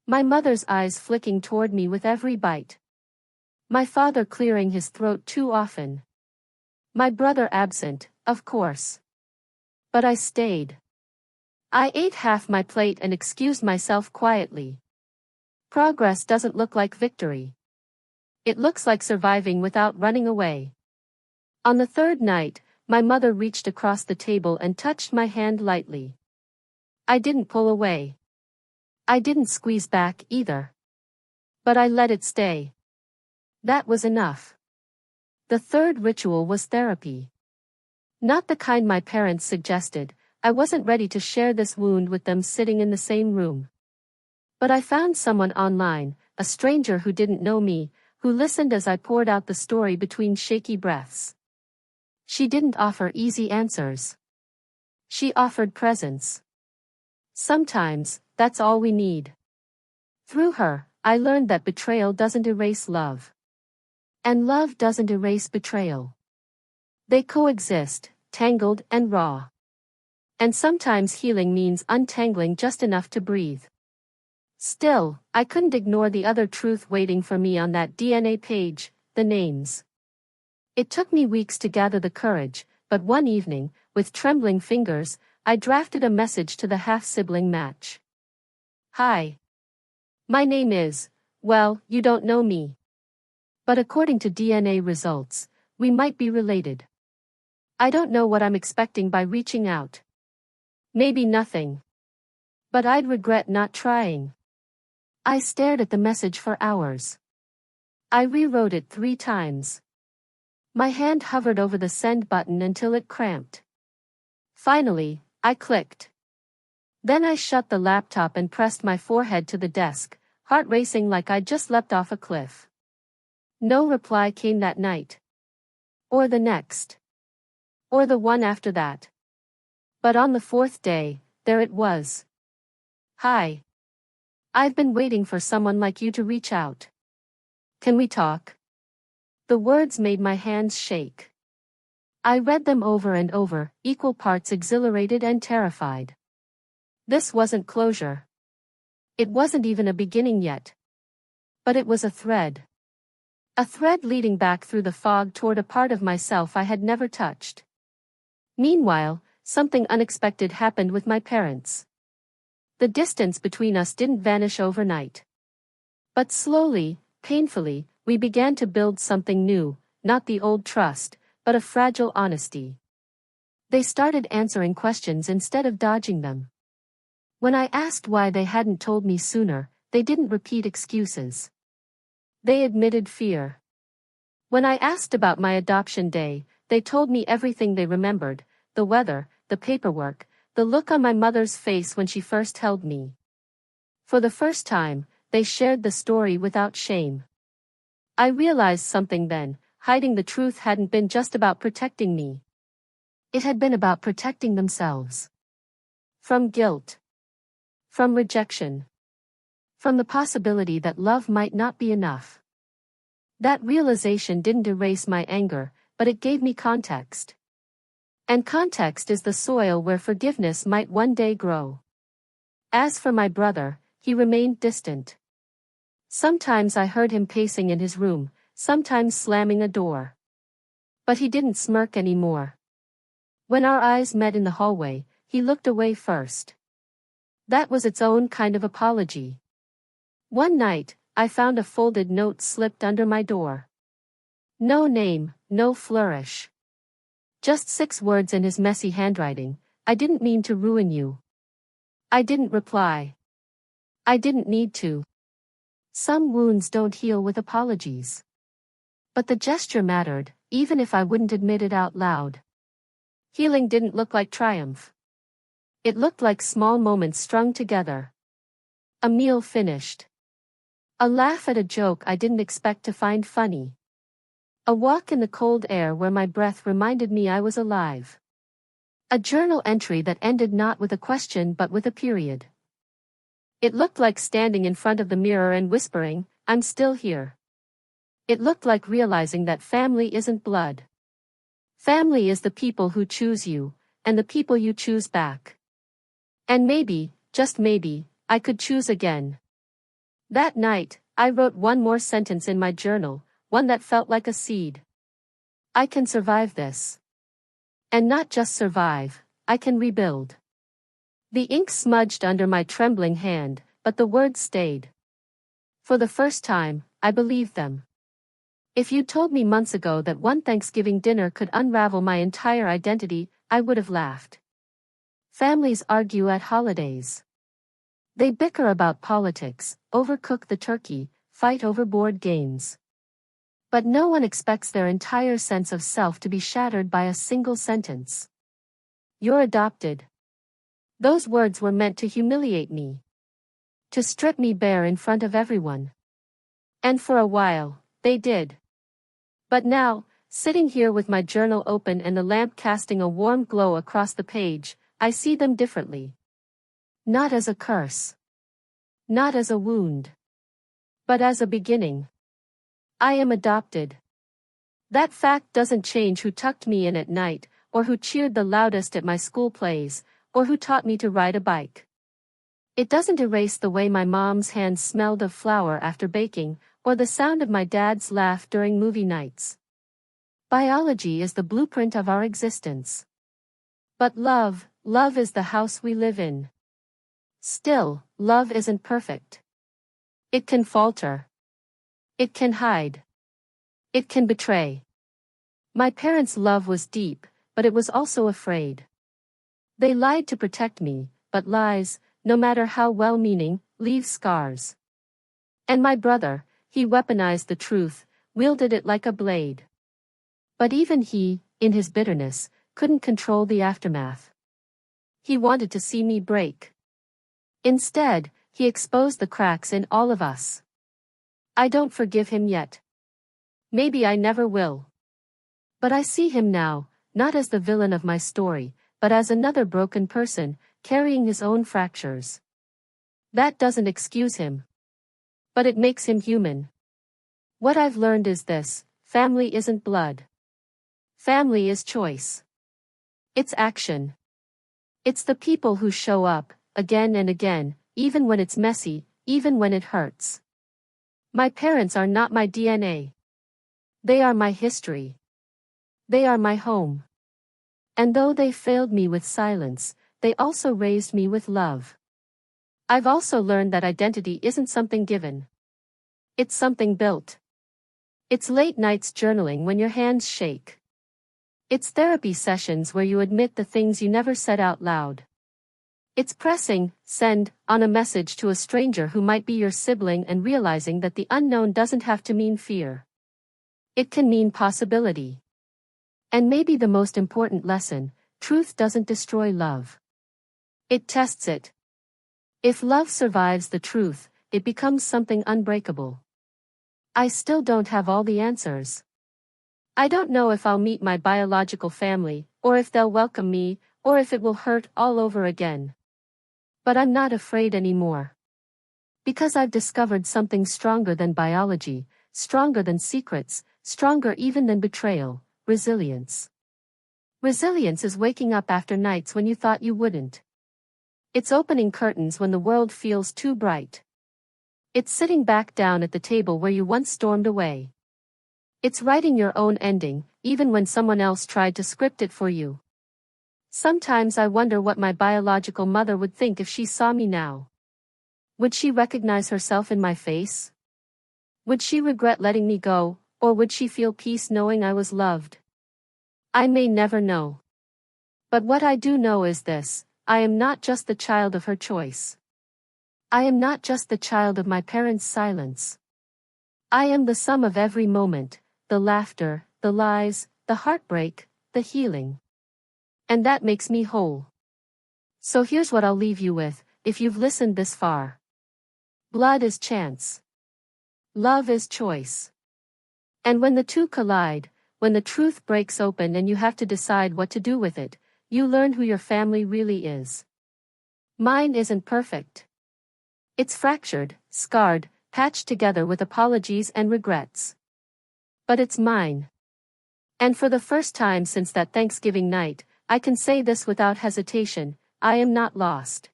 My mother's eyes flicking toward me with every bite. My father clearing his throat too often. My brother absent, of course. But I stayed. I ate half my plate and excused myself quietly. Progress doesn't look like victory. It looks like surviving without running away. On the third night, my mother reached across the table and touched my hand lightly. I didn't pull away. I didn't squeeze back either. But I let it stay. That was enough. The third ritual was therapy. Not the kind my parents suggested. I wasn't ready to share this wound with them sitting in the same room. But I found someone online, a stranger who didn't know me, who listened as I poured out the story between shaky breaths. She didn't offer easy answers. She offered presence. Sometimes, that's all we need. Through her, I learned that betrayal doesn't erase love. And love doesn't erase betrayal. They coexist, tangled and raw. And sometimes healing means untangling just enough to breathe. Still, I couldn't ignore the other truth waiting for me on that DNA page: the names. It took me weeks to gather the courage, but one evening, with trembling fingers, I drafted a message to the half-sibling match. Hi. My name is, well, you don't know me. But according to DNA results, we might be related. I don't know what I'm expecting by reaching out. Maybe nothing. But I'd regret not trying. I stared at the message for hours. I rewrote it 3 times. My hand hovered over the send button until it cramped. Finally, I clicked. Then I shut the laptop and pressed my forehead to the desk, heart racing like I'd just leapt off a cliff. No reply came that night. Or the next. Or the one after that. But on the 4th day, there it was. Hi. I've been waiting for someone like you to reach out. Can we talk? The words made my hands shake. I read them over and over, equal parts exhilarated and terrified. This wasn't closure. It wasn't even a beginning yet. But it was a thread. A thread leading back through the fog toward a part of myself I had never touched. Meanwhile, something unexpected happened with my parents. The distance between us didn't vanish overnight. But slowly, painfully, we began to build something new, not the old trust, but a fragile honesty. They started answering questions instead of dodging them. When I asked why they hadn't told me sooner, they didn't repeat excuses. They admitted fear. When I asked about my adoption day, they told me everything they remembered, the weather, the paperwork, the look on my mother's face when she first held me. For the first time, they shared the story without shame. I realized something then, hiding the truth hadn't been just about protecting me. It had been about protecting themselves. From guilt. From rejection. From the possibility that love might not be enough. That realization didn't erase my anger, but it gave me context. And context is the soil where forgiveness might one day grow. As for my brother, he remained distant. Sometimes I heard him pacing in his room, sometimes slamming a door. But he didn't smirk anymore. When our eyes met in the hallway, he looked away first. That was its own kind of apology. One night, I found a folded note slipped under my door. No name, no flourish. Just 6 words in his messy handwriting. I didn't mean to ruin you. I didn't reply. I didn't need to. Some wounds don't heal with apologies. But the gesture mattered, even if I wouldn't admit it out loud. Healing didn't look like triumph. It looked like small moments strung together. A meal finished. A laugh at a joke I didn't expect to find funny. A walk in the cold air where my breath reminded me I was alive. A journal entry that ended not with a question but with a period. It looked like standing in front of the mirror and whispering, "I'm still here." It looked like realizing that family isn't blood. Family is the people who choose you, and the people you choose back. And maybe, just maybe, I could choose again. That night, I wrote one more sentence in my journal, one that felt like a seed. I can survive this. And not just survive, I can rebuild. The ink smudged under my trembling hand, but the words stayed. For the first time, I believed them. If you'd told me months ago that one Thanksgiving dinner could unravel my entire identity, I would have laughed. Families argue at holidays. They bicker about politics, overcook the turkey, fight over board games. But no one expects their entire sense of self to be shattered by a single sentence. You're adopted. Those words were meant to humiliate me. To strip me bare in front of everyone. And for a while, they did. But now, sitting here with my journal open and the lamp casting a warm glow across the page, I see them differently. Not as a curse. Not as a wound. But as a beginning. I am adopted. That fact doesn't change who tucked me in at night, or who cheered the loudest at my school plays, or who taught me to ride a bike. It doesn't erase the way my mom's hands smelled of flour after baking, or the sound of my dad's laugh during movie nights. Biology is the blueprint of our existence. But love Love is the house we live in. Still, love isn't perfect. It can falter. It can hide. It can betray. My parents' love was deep, but it was also afraid. They lied to protect me, but lies, no matter how well-meaning, leave scars. And my brother, he weaponized the truth, wielded it like a blade. But even he, in his bitterness, couldn't control the aftermath. He wanted to see me break. Instead, he exposed the cracks in all of us. I don't forgive him yet. Maybe I never will. But I see him now, not as the villain of my story, but as another broken person, carrying his own fractures. That doesn't excuse him. But it makes him human. What I've learned is this: family isn't blood. Family is choice. It's action. It's the people who show up, again and again, even when it's messy, even when it hurts. My parents are not my DNA. They are my history. They are my home. And though they failed me with silence, they also raised me with love. I've also learned that identity isn't something given. It's something built. It's late nights journaling when your hands shake. It's therapy sessions where you admit the things you never said out loud. It's pressing send on a message to a stranger who might be your sibling and realizing that the unknown doesn't have to mean fear. It can mean possibility. And maybe the most important lesson: truth doesn't destroy love. It tests it. If love survives the truth, it becomes something unbreakable. I still don't have all the answers. I don't know if I'll meet my biological family, or if they'll welcome me, or if it will hurt all over again. But I'm not afraid anymore. Because I've discovered something stronger than biology, stronger than secrets, stronger even than betrayal: resilience. Resilience is waking up after nights when you thought you wouldn't. It's opening curtains when the world feels too bright. It's sitting back down at the table where you once stormed away. It's writing your own ending, even when someone else tried to script it for you. Sometimes I wonder what my biological mother would think if she saw me now. Would she recognize herself in my face? Would she regret letting me go, or would she feel peace knowing I was loved? I may never know. But what I do know is this: I am not just the child of her choice. I am not just the child of my parents' silence. I am the sum of every moment, the laughter, the lies, the heartbreak, the healing. And that makes me whole. So here's what I'll leave you with, if you've listened this far. Blood is chance. Love is choice. And when the two collide, when the truth breaks open and you have to decide what to do with it, you learn who your family really is. Mine isn't perfect. It's fractured, scarred, patched together with apologies and regrets. But it's mine. And for the first time since that Thanksgiving night, I can say this without hesitation: I am not lost.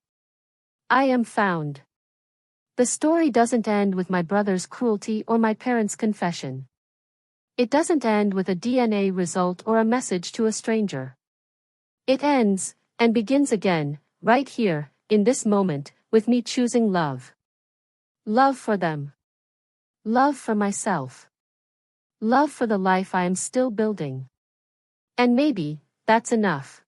I am found. The story doesn't end with my brother's cruelty or my parents' confession. It doesn't end with a DNA result or a message to a stranger. It ends, and begins again, right here, in this moment, with me choosing love. Love for them. Love for myself. Love for the life I am still building. And maybe, that's enough.